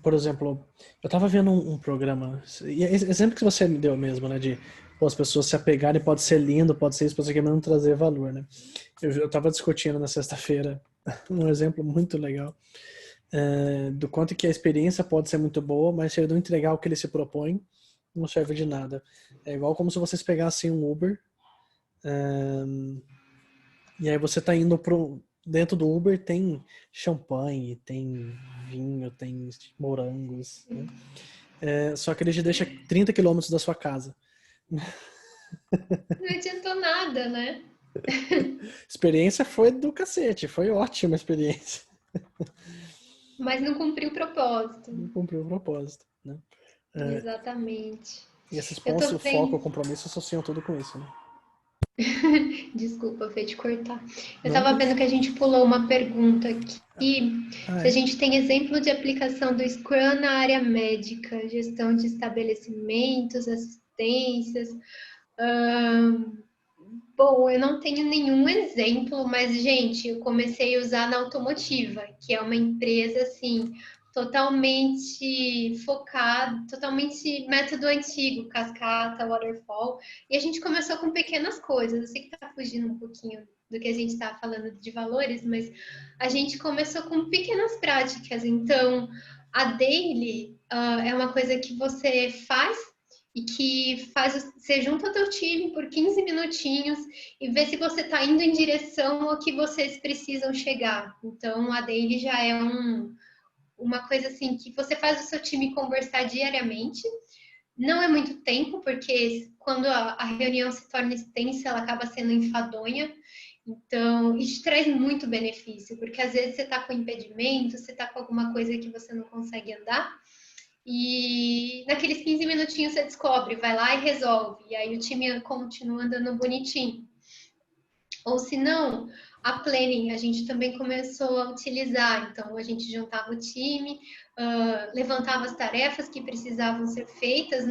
Por exemplo, eu estava vendo um programa, e exemplo que você me deu mesmo, né, de pô, as pessoas se apegarem, pode ser lindo, pode ser isso, pode ser aquilo, mas não trazer valor, né? Eu estava discutindo na sexta-feira um exemplo muito legal do quanto que a experiência pode ser muito boa, mas se ele não entregar o que ele se propõe, não serve de nada. É igual como se vocês pegassem um Uber, e aí você tá indo dentro do Uber tem champanhe, tem vinho, tem morangos, né? Só que ele te deixa 30 quilômetros da sua casa. Não adiantou nada, né? Experiência foi do cacete, foi ótima a experiência. Mas não cumpriu o propósito. Não cumpriu o propósito, né? Exatamente. E esses Eu pontos, tô o foco, o vendo. compromisso associam tudo com isso, né? Desculpa, Fê, te cortar. Eu Não, tava mas... vendo que a gente pulou uma pergunta aqui. Ah, Se a é? gente tem exemplo de aplicação do Scrum na área médica, gestão de estabelecimentos, assistências. Bom, eu não tenho nenhum exemplo, mas, gente, eu comecei a usar na automotiva, que é uma empresa, assim, totalmente focada, totalmente método antigo, cascata, waterfall, e a gente começou com pequenas coisas. Eu sei que tá fugindo um pouquinho do que a gente está falando de valores, mas a gente começou com pequenas práticas. Então, a daily é uma coisa que você faz e que faz você junta o teu time por 15 minutinhos e vê se você está indo em direção ao que vocês precisam chegar. Então, a daily já é uma coisa assim que você faz o seu time conversar diariamente. Não é muito tempo, porque quando a reunião se torna extensa, ela acaba sendo enfadonha. Então, isso traz muito benefício, porque às vezes você está com impedimento, você está com alguma coisa que você não consegue andar, e naqueles 15 minutinhos você descobre, vai lá e resolve, e aí o time continua andando bonitinho. Ou se não, a planning a gente também começou a utilizar. Então, a gente juntava o time, levantava as tarefas que precisavam ser feitas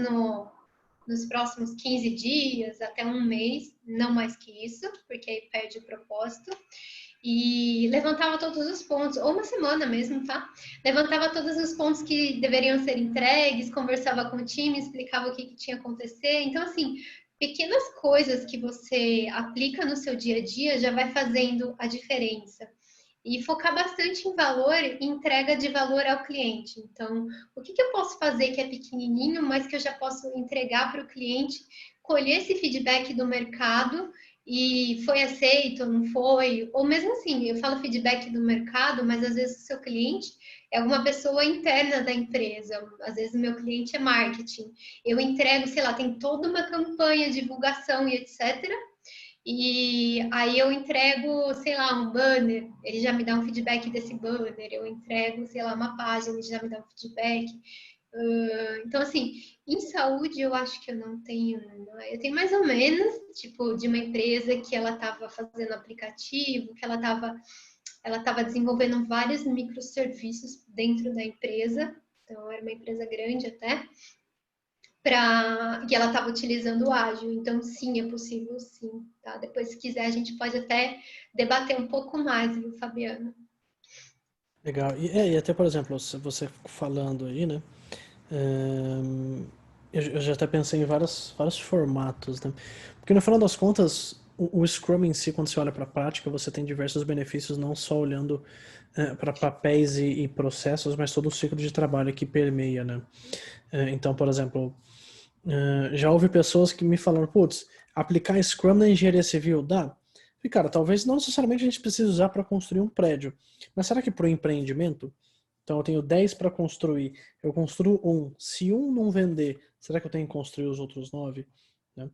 nos próximos 15 dias, até um mês, não mais que isso, porque aí perde o propósito. E levantava todos os pontos, ou uma semana mesmo, tá? Levantava todos os pontos que deveriam ser entregues, conversava com o time, explicava o que tinha a acontecer. Então, assim, pequenas coisas que você aplica no seu dia a dia já vai fazendo a diferença. E focar bastante em valor e entrega de valor ao cliente. Então, o que eu posso fazer que é pequenininho, mas que eu já posso entregar para o cliente, colher esse feedback do mercado e foi aceito, não foi? Ou mesmo assim, eu falo feedback do mercado, mas às vezes o seu cliente é alguma pessoa interna da empresa. Às vezes o meu cliente é marketing. Eu entrego, sei lá, tem toda uma campanha, divulgação e etc. E aí eu entrego, sei lá, um banner, ele já me dá um feedback desse banner. Eu entrego, sei lá, uma página, ele já me dá um feedback. Então, assim, em saúde eu acho que eu não tenho. Eu tenho mais ou menos, tipo, de uma empresa que ela estava fazendo aplicativo, que ela estava desenvolvendo vários microserviços dentro da empresa. Então, era uma empresa grande até. E ela estava utilizando o ágil, então sim, é possível sim, tá? Depois, se quiser, a gente pode até debater um pouco mais, viu, Fabiana? Legal. E até, por exemplo, você falando aí, né? Eu já até pensei em vários formatos, né? Porque no final das contas, o Scrum em si, quando você olha para a prática, você tem diversos benefícios, não só olhando para papéis e processos, mas todo o ciclo de trabalho que permeia, né? Então, por exemplo, já houve pessoas que me falaram, putz, aplicar Scrum na engenharia civil dá? E, cara, talvez não necessariamente a gente precise usar para construir um prédio, mas será que para o empreendimento? Então eu tenho 10 para construir, eu construo um. Se um não vender, será que eu tenho que construir os outros 9? Né?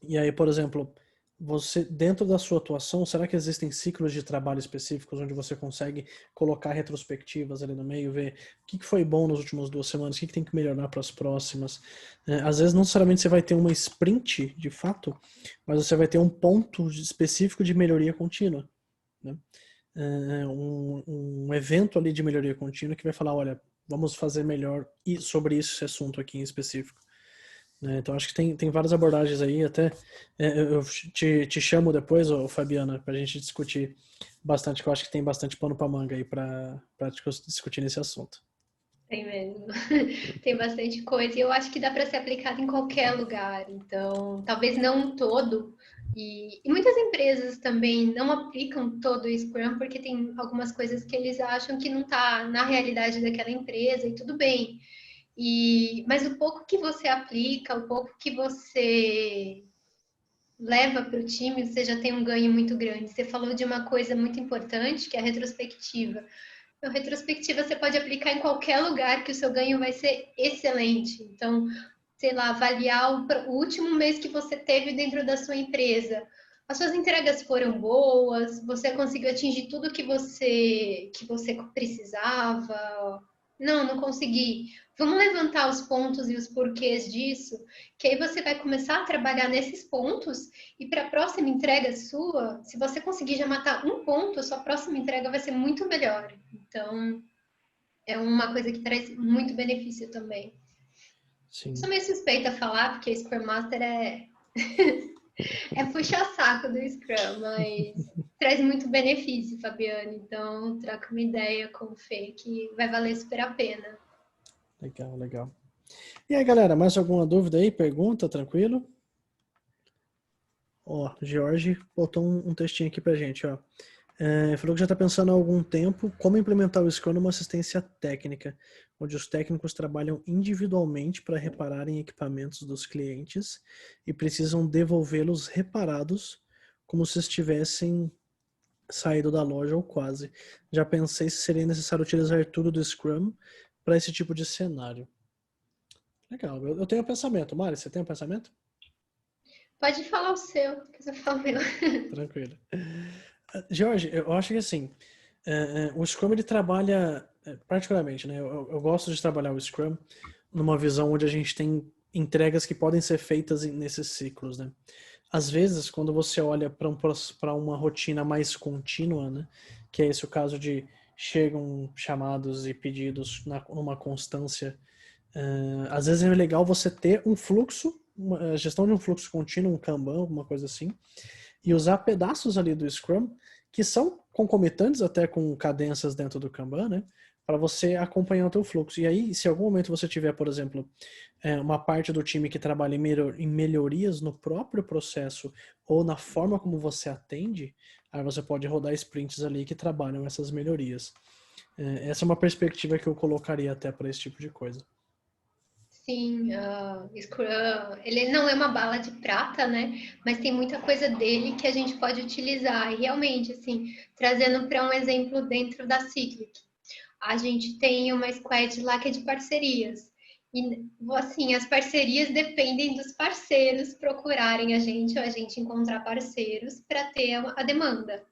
E aí, por exemplo, você dentro da sua atuação, será que existem ciclos de trabalho específicos onde você consegue colocar retrospectivas ali no meio, ver o que foi bom nas últimas 2 semanas, o que tem que melhorar para as próximas? Às vezes não necessariamente você vai ter uma sprint de fato, mas você vai ter um ponto específico de melhoria contínua, né? Um evento ali de melhoria contínua que vai falar, olha, vamos fazer melhor sobre esse assunto aqui em específico. Né? Então acho que tem várias abordagens aí, até eu te chamo depois, ô, Fabiana, para a gente discutir bastante, que eu acho que tem bastante pano para manga aí para discutir nesse assunto. Tem mesmo. Tem bastante coisa. E eu acho que dá para ser aplicado em qualquer lugar. Então, talvez não todo. E muitas empresas também não aplicam todo o Scrum porque tem algumas coisas que eles acham que não está na realidade daquela empresa e tudo bem. Mas o pouco que você aplica, o pouco que você leva para o time, você já tem um ganho muito grande. Você falou de uma coisa muito importante, que é a retrospectiva. A retrospectiva você pode aplicar em qualquer lugar que o seu ganho vai ser excelente. Então, sei lá, avaliar o último mês que você teve dentro da sua empresa. As suas entregas foram boas, você conseguiu atingir tudo que você precisava. Não consegui. Vamos levantar os pontos e os porquês disso, que aí você vai começar a trabalhar nesses pontos e para a próxima entrega sua, se você conseguir já matar um ponto, a sua próxima entrega vai ser muito melhor. Então, é uma coisa que traz muito benefício também. Sim. Sou meio suspeita a falar, porque Scrum Master é puxar saco do Scrum, mas traz muito benefício, Fabiane. Então, troca uma ideia com o Fê, que vai valer super a pena. Legal, legal. E aí, galera, mais alguma dúvida aí? Pergunta, tranquilo? Ó, Jorge botou um textinho aqui pra gente, ó. Falou que já está pensando há algum tempo como implementar o Scrum numa assistência técnica, onde os técnicos trabalham individualmente para reparar em equipamentos dos clientes e precisam devolvê-los reparados como se estivessem saído da loja ou quase. Já pensei se seria necessário utilizar tudo do Scrum para esse tipo de cenário. Legal, eu tenho um pensamento. Mari, você tem um pensamento? Pode falar o seu, que eu falo o meu. Tranquilo. Jorge, eu acho que assim, o Scrum ele trabalha, particularmente, né? Eu gosto de trabalhar o Scrum numa visão onde a gente tem entregas que podem ser feitas nesses ciclos, né? Às vezes, quando você olha para uma rotina mais contínua, né? Que é esse o caso de chegam chamados e pedidos numa constância, às vezes é legal você ter um fluxo, uma gestão de um fluxo contínuo, um Kanban, alguma coisa assim, e usar pedaços ali do Scrum que são concomitantes até com cadências dentro do Kanban, né? Para você acompanhar o teu fluxo. E aí, se em algum momento você tiver, por exemplo, uma parte do time que trabalha em melhorias no próprio processo ou na forma como você atende, aí você pode rodar sprints ali que trabalham essas melhorias. Essa é uma perspectiva que eu colocaria até para esse tipo de coisa. Sim, Scrum, ele não é uma bala de prata, né? Mas tem muita coisa dele que a gente pode utilizar. E realmente, assim, trazendo para um exemplo dentro da Cyclic, a gente tem uma squad lá que é de parcerias. E, assim, as parcerias dependem dos parceiros procurarem a gente ou a gente encontrar parceiros para ter a demanda.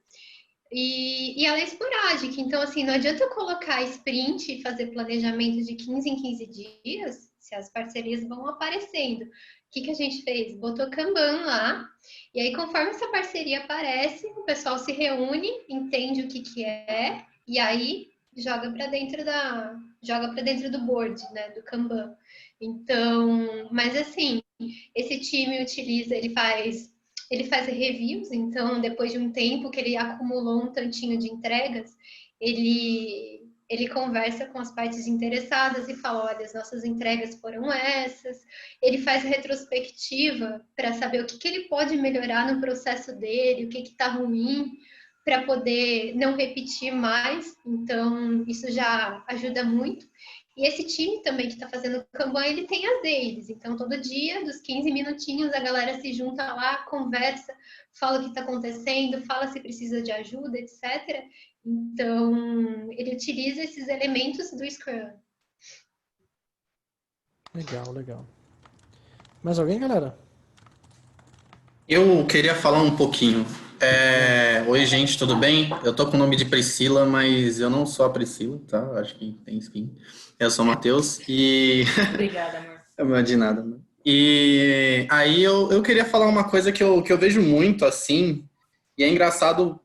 E ela é esporádica, então, assim, não adianta eu colocar sprint e fazer planejamento de 15 em 15 dias, se as parcerias vão aparecendo. O que a gente fez? Botou Kanban lá, e aí, conforme essa parceria aparece, o pessoal se reúne, entende o que é, e aí joga para dentro do board, né, do Kanban. Então, mas assim, esse time utiliza, ele faz reviews, então depois de um tempo que ele acumulou um tantinho de entregas, ele conversa com as partes interessadas e fala, olha, as nossas entregas foram essas. Ele faz retrospectiva para saber o que ele pode melhorar no processo dele, o que está ruim, para poder não repetir mais. Então, isso já ajuda muito. E esse time também que está fazendo o Kanban, ele tem as deles. Então, todo dia, dos 15 minutinhos, a galera se junta lá, conversa, fala o que está acontecendo, fala se precisa de ajuda, etc. Então, ele utiliza esses elementos do Scrum. Legal, legal. Mais alguém, galera? Eu queria falar um pouquinho. Oi, gente, tudo bem? Eu tô com o nome de Priscila, mas eu não sou a Priscila, tá? Acho que tem skin. Eu sou o Matheus e... Obrigada, amor. De nada, mano. E aí eu queria falar uma coisa que eu vejo muito, assim, e é engraçado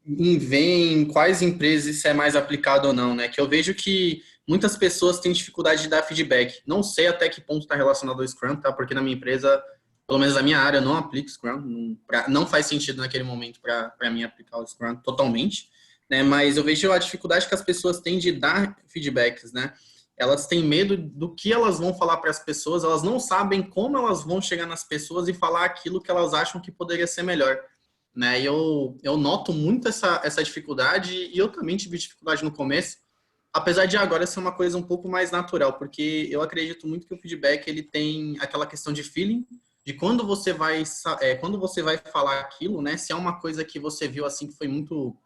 em ver em quais empresas isso é mais aplicado ou não, né? Que eu vejo que muitas pessoas têm dificuldade de dar feedback. Não sei até que ponto está relacionado ao Scrum, tá? Porque na minha empresa, pelo menos na minha área, eu não aplico Scrum. Não faz sentido naquele momento para mim aplicar o Scrum totalmente, né? Mas eu vejo a dificuldade que as pessoas têm de dar feedbacks, né? Elas têm medo do que elas vão falar para as pessoas, elas não sabem como elas vão chegar nas pessoas e falar aquilo que elas acham que poderia ser melhor, né? E eu noto muito essa dificuldade, e eu também tive dificuldade no começo, apesar de agora ser uma coisa um pouco mais natural, porque eu acredito muito que o feedback ele tem aquela questão de feeling, de quando você vai falar aquilo, né? Se é uma coisa que você viu assim que foi muito,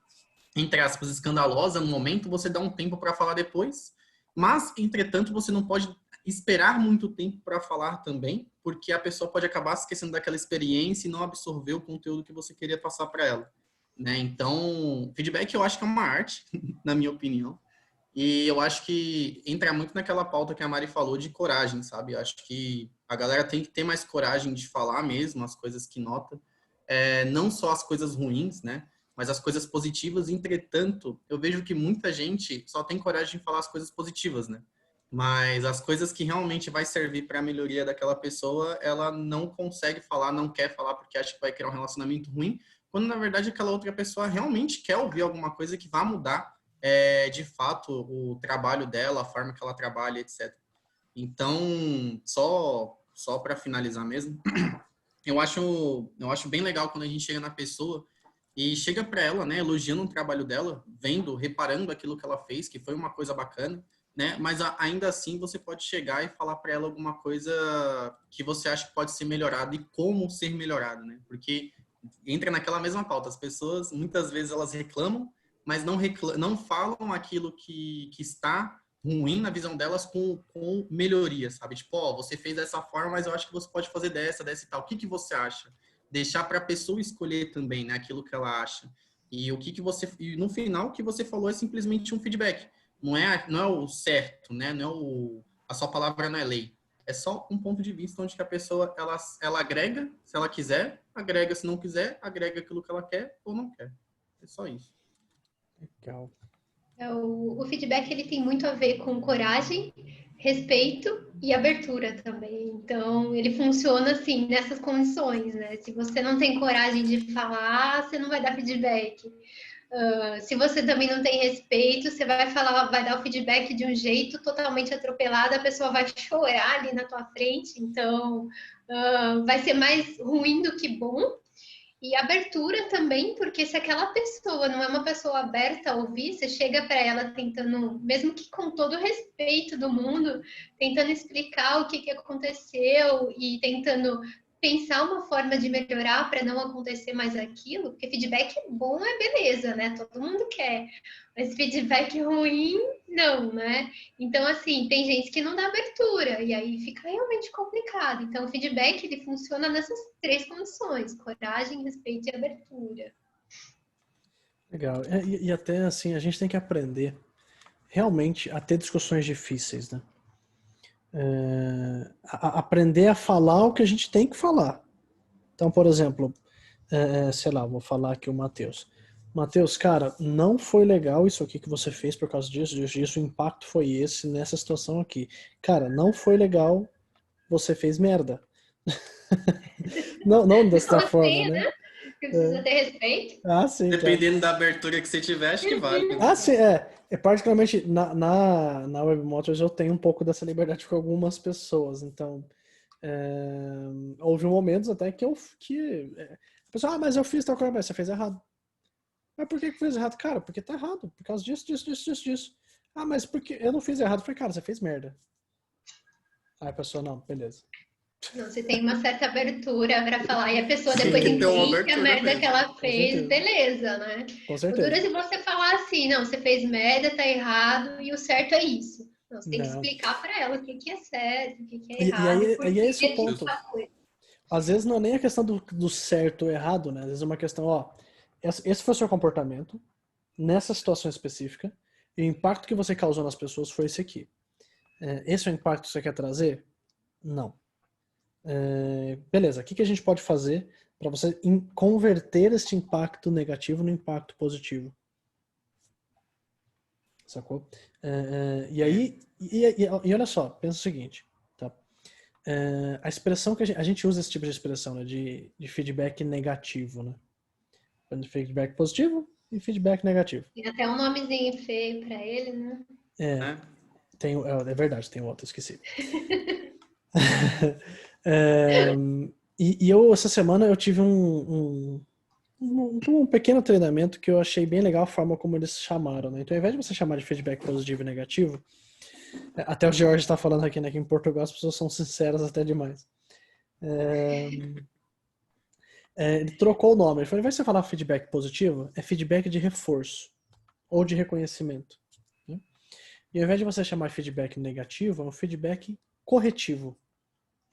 entre aspas, escandalosa no momento, você dá um tempo para falar depois, mas entretanto você não pode esperar muito tempo para falar também, porque a pessoa pode acabar esquecendo daquela experiência e não absorver o conteúdo que você queria passar para ela, né? Então, feedback eu acho que é uma arte, na minha opinião, e eu acho que entra muito naquela pauta que a Mari falou de coragem, sabe? Eu acho que a galera tem que ter mais coragem de falar mesmo as coisas que nota, não só as coisas ruins, né? Mas as coisas positivas. Entretanto, eu vejo que muita gente só tem coragem de falar as coisas positivas, né? Mas as coisas que realmente vai servir para a melhoria daquela pessoa, ela não consegue falar, não quer falar porque acha que vai criar um relacionamento ruim, quando na verdade aquela outra pessoa realmente quer ouvir alguma coisa que vá mudar de fato o trabalho dela, a forma que ela trabalha, etc. Então, só para finalizar mesmo, eu acho bem legal quando a gente chega na pessoa e chega para ela, né, elogiando o trabalho dela, vendo, reparando aquilo que ela fez, que foi uma coisa bacana, né? Mas ainda assim você pode chegar e falar para ela alguma coisa que você acha que pode ser melhorado e como ser melhorado, né? Porque entra naquela mesma pauta. As pessoas, muitas vezes, elas reclamam, mas não falam aquilo que está ruim na visão delas com melhoria, sabe? Tipo, ó, você fez dessa forma, mas eu acho que você pode fazer dessa e tal. O que você acha? Deixar para a pessoa escolher também, né? Aquilo que ela acha. E e no final, o que você falou é simplesmente um feedback. Não é o certo, né? A sua palavra não é lei. É só um ponto de vista onde que a pessoa, ela agrega, se ela quiser, agrega, se não quiser, agrega aquilo que ela quer ou não quer. É só isso. Legal. O feedback ele tem muito a ver com coragem, respeito e abertura também. Então, ele funciona assim, nessas condições, né? Se você não tem coragem de falar, você não vai dar feedback. Se você também não tem respeito, você vai falar, vai dar o feedback de um jeito totalmente atropelado, a pessoa vai chorar ali na tua frente, então vai ser mais ruim do que bom. E abertura também, porque se aquela pessoa não é uma pessoa aberta a ouvir, você chega para ela tentando, mesmo que com todo o respeito do mundo, tentando explicar o que aconteceu e tentando pensar uma forma de melhorar para não acontecer mais aquilo, porque feedback bom é beleza, né? Todo mundo quer. Mas feedback ruim, não, né? Então, assim, tem gente que não dá abertura, e aí fica realmente complicado. Então, o feedback, ele funciona nessas 3 condições: coragem, respeito e abertura. Legal. E até, assim, a gente tem que aprender realmente a ter discussões difíceis, né? Aprender a falar o que a gente tem que falar. Então, por exemplo, sei lá, vou falar aqui o Matheus. Matheus, cara, não foi legal isso aqui que você fez por causa disso, o impacto foi esse nessa situação aqui. Cara, não foi legal, você fez merda. não dessa forma, né? Porque precisa ter respeito. Ah, sim. Dependendo da abertura que você tiver, acho que vale. Ah, sim, particularmente na Web Motors eu tenho um pouco dessa liberdade com algumas pessoas, então houve momentos até que a pessoa, mas eu fiz tal coisa, mas você fez errado. Mas por que fez errado? Cara, porque tá errado, por causa disso. Ah, mas porque eu não fiz errado. Eu falei, cara, você fez merda. Aí a pessoa, não, beleza. Não, você tem uma certa abertura para falar, e a pessoa Sim, depois entende a merda mesmo. que ela fez, beleza, né? Com certeza. O duro é se você falar assim, não, você fez merda, tá errado, e o certo é isso. Não, você tem que explicar para ela o que é certo, o que é errado. E é esse o ponto. Às vezes não é nem a questão do certo ou errado, né? Às vezes é uma questão, ó, esse foi o seu comportamento, nessa situação específica, e o impacto que você causou nas pessoas foi esse aqui. Esse é o impacto que você quer trazer? Não. Beleza, o que a gente pode fazer para você converter esse impacto negativo no impacto positivo? Sacou? E aí, e olha só, pensa o seguinte, tá? A expressão que a gente usa esse tipo de expressão, né, de feedback negativo, né? Feedback positivo e feedback negativo. Tem até um nomezinho feio para ele, né? É verdade, tem outro, esqueci. Eu, essa semana, eu tive um pequeno treinamento que eu achei bem legal a forma como eles chamaram, né? Então, ao invés de você chamar de feedback positivo e negativo, até o George está falando aqui, né, que em Portugal as pessoas são sinceras até demais. Ele trocou o nome. Ele falou, ao invés de você falar feedback positivo, é feedback de reforço ou de reconhecimento. Né? E ao invés de você chamar de feedback negativo, é um feedback corretivo.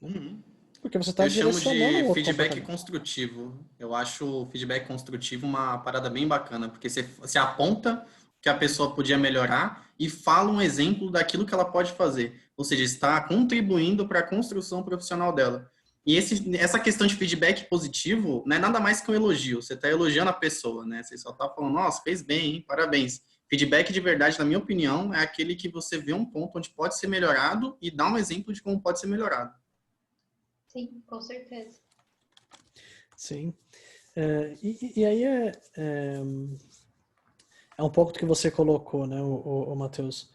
Uhum. Porque você está direcionando Eu chamo o de feedback comportamento. construtivo. Eu acho o feedback construtivo uma parada bem bacana, porque você aponta que a pessoa podia melhorar e fala um exemplo daquilo que ela pode fazer. Ou seja, está contribuindo para a construção profissional dela. E essa questão de feedback positivo não é nada mais que um elogio. Você está elogiando a pessoa, né? Você só está falando, nossa, fez bem, hein? Parabéns. Feedback de verdade, na minha opinião, é aquele que você vê um ponto onde pode ser melhorado e dá um exemplo de como pode ser melhorado. Sim, com certeza. Sim. E aí é um pouco do que você colocou, né, o Matheus.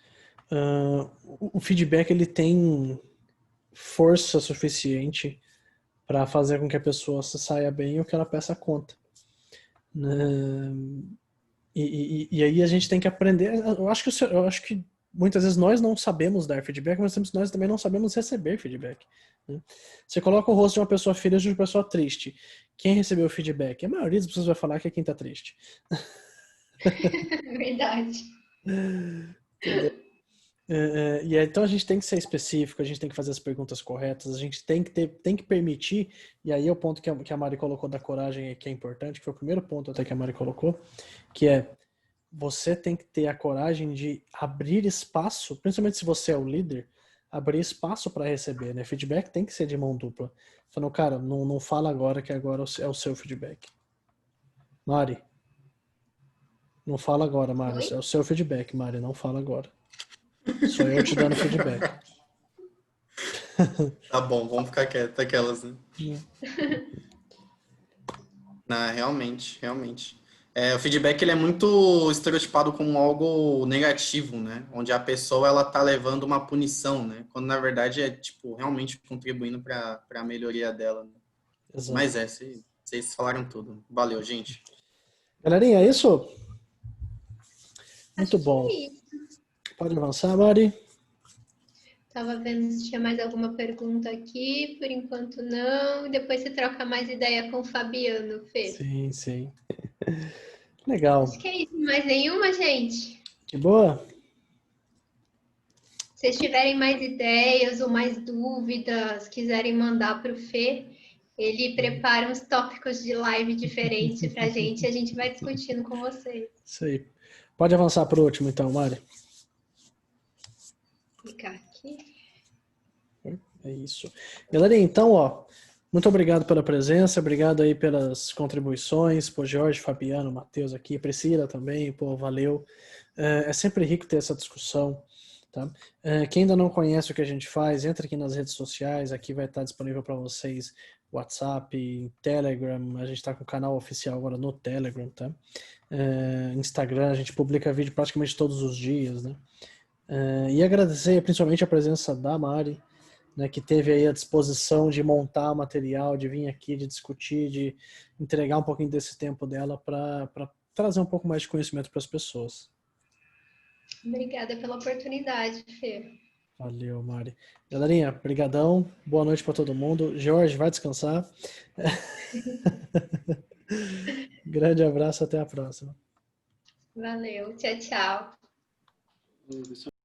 O feedback, ele tem força suficiente para fazer com que a pessoa se saia bem ou que ela peça conta. E aí a gente tem que aprender. Eu acho que muitas vezes nós não sabemos dar feedback, mas nós também não sabemos receber feedback. Né? Você coloca o rosto de uma pessoa feliz ou de uma pessoa triste. quem recebeu o feedback? A maioria das pessoas vai falar que é quem tá triste. Verdade. Entendeu? E aí, então a gente tem que ser específico, a gente tem que fazer as perguntas corretas, a gente tem que permitir, e aí é o ponto que a Mari colocou da coragem que é importante, que foi o primeiro ponto até que a Mari colocou, que é você tem que ter a coragem de abrir espaço, principalmente se você é o líder, abrir espaço para receber, né? Feedback tem que ser de mão dupla. Falando, cara, não fala agora que agora é o seu feedback. Mari, não fala agora, Mari, Oi? é o seu feedback, Mari, não fala agora. Sou eu te dando feedback. Tá bom, vamos ficar quieto, aquelas, né? Não, realmente, realmente. O feedback ele é muito estereotipado como algo negativo, né? Onde a pessoa ela tá levando uma punição, né? Quando na verdade é tipo realmente contribuindo para a melhoria dela. Né? Exato. Mas vocês falaram tudo. Valeu, gente. Galerinha, é isso? Muito Acho que bom. é isso. Pode avançar, Mari? Tava vendo se tinha mais alguma pergunta aqui. Por enquanto, não. E depois você troca mais ideia com o Fabiano, Fê. Sim, sim. Legal. Acho que é isso. Mais nenhuma, gente? Que boa? Se vocês tiverem mais ideias ou mais dúvidas, quiserem mandar para o Fê, ele prepara uns tópicos de live diferentes para a gente vai discutindo com vocês. Isso aí. Pode avançar para o último, então, Mari. Vou clicar aqui. É isso. Galerinha, então, ó, muito obrigado pela presença, obrigado aí pelas contribuições, pô, Jorge, Fabiano, Matheus aqui, Priscila também, pô, valeu. É sempre rico ter essa discussão, tá? Quem ainda não conhece o que a gente faz, entra aqui nas redes sociais, aqui vai estar disponível para vocês WhatsApp, Telegram, a gente está com o canal oficial agora no Telegram, tá? Instagram, a gente publica vídeo praticamente todos os dias, né? E agradecer principalmente a presença da Mari, né, que teve aí a disposição de montar o material, de vir aqui, de discutir, de entregar um pouquinho desse tempo dela para trazer um pouco mais de conhecimento para as pessoas. Obrigada pela oportunidade, Fê. Valeu, Mari. Galerinha, brigadão. Boa noite para todo mundo. Jorge, vai descansar. Grande abraço, até a próxima. Valeu, tchau, tchau. Pessoal.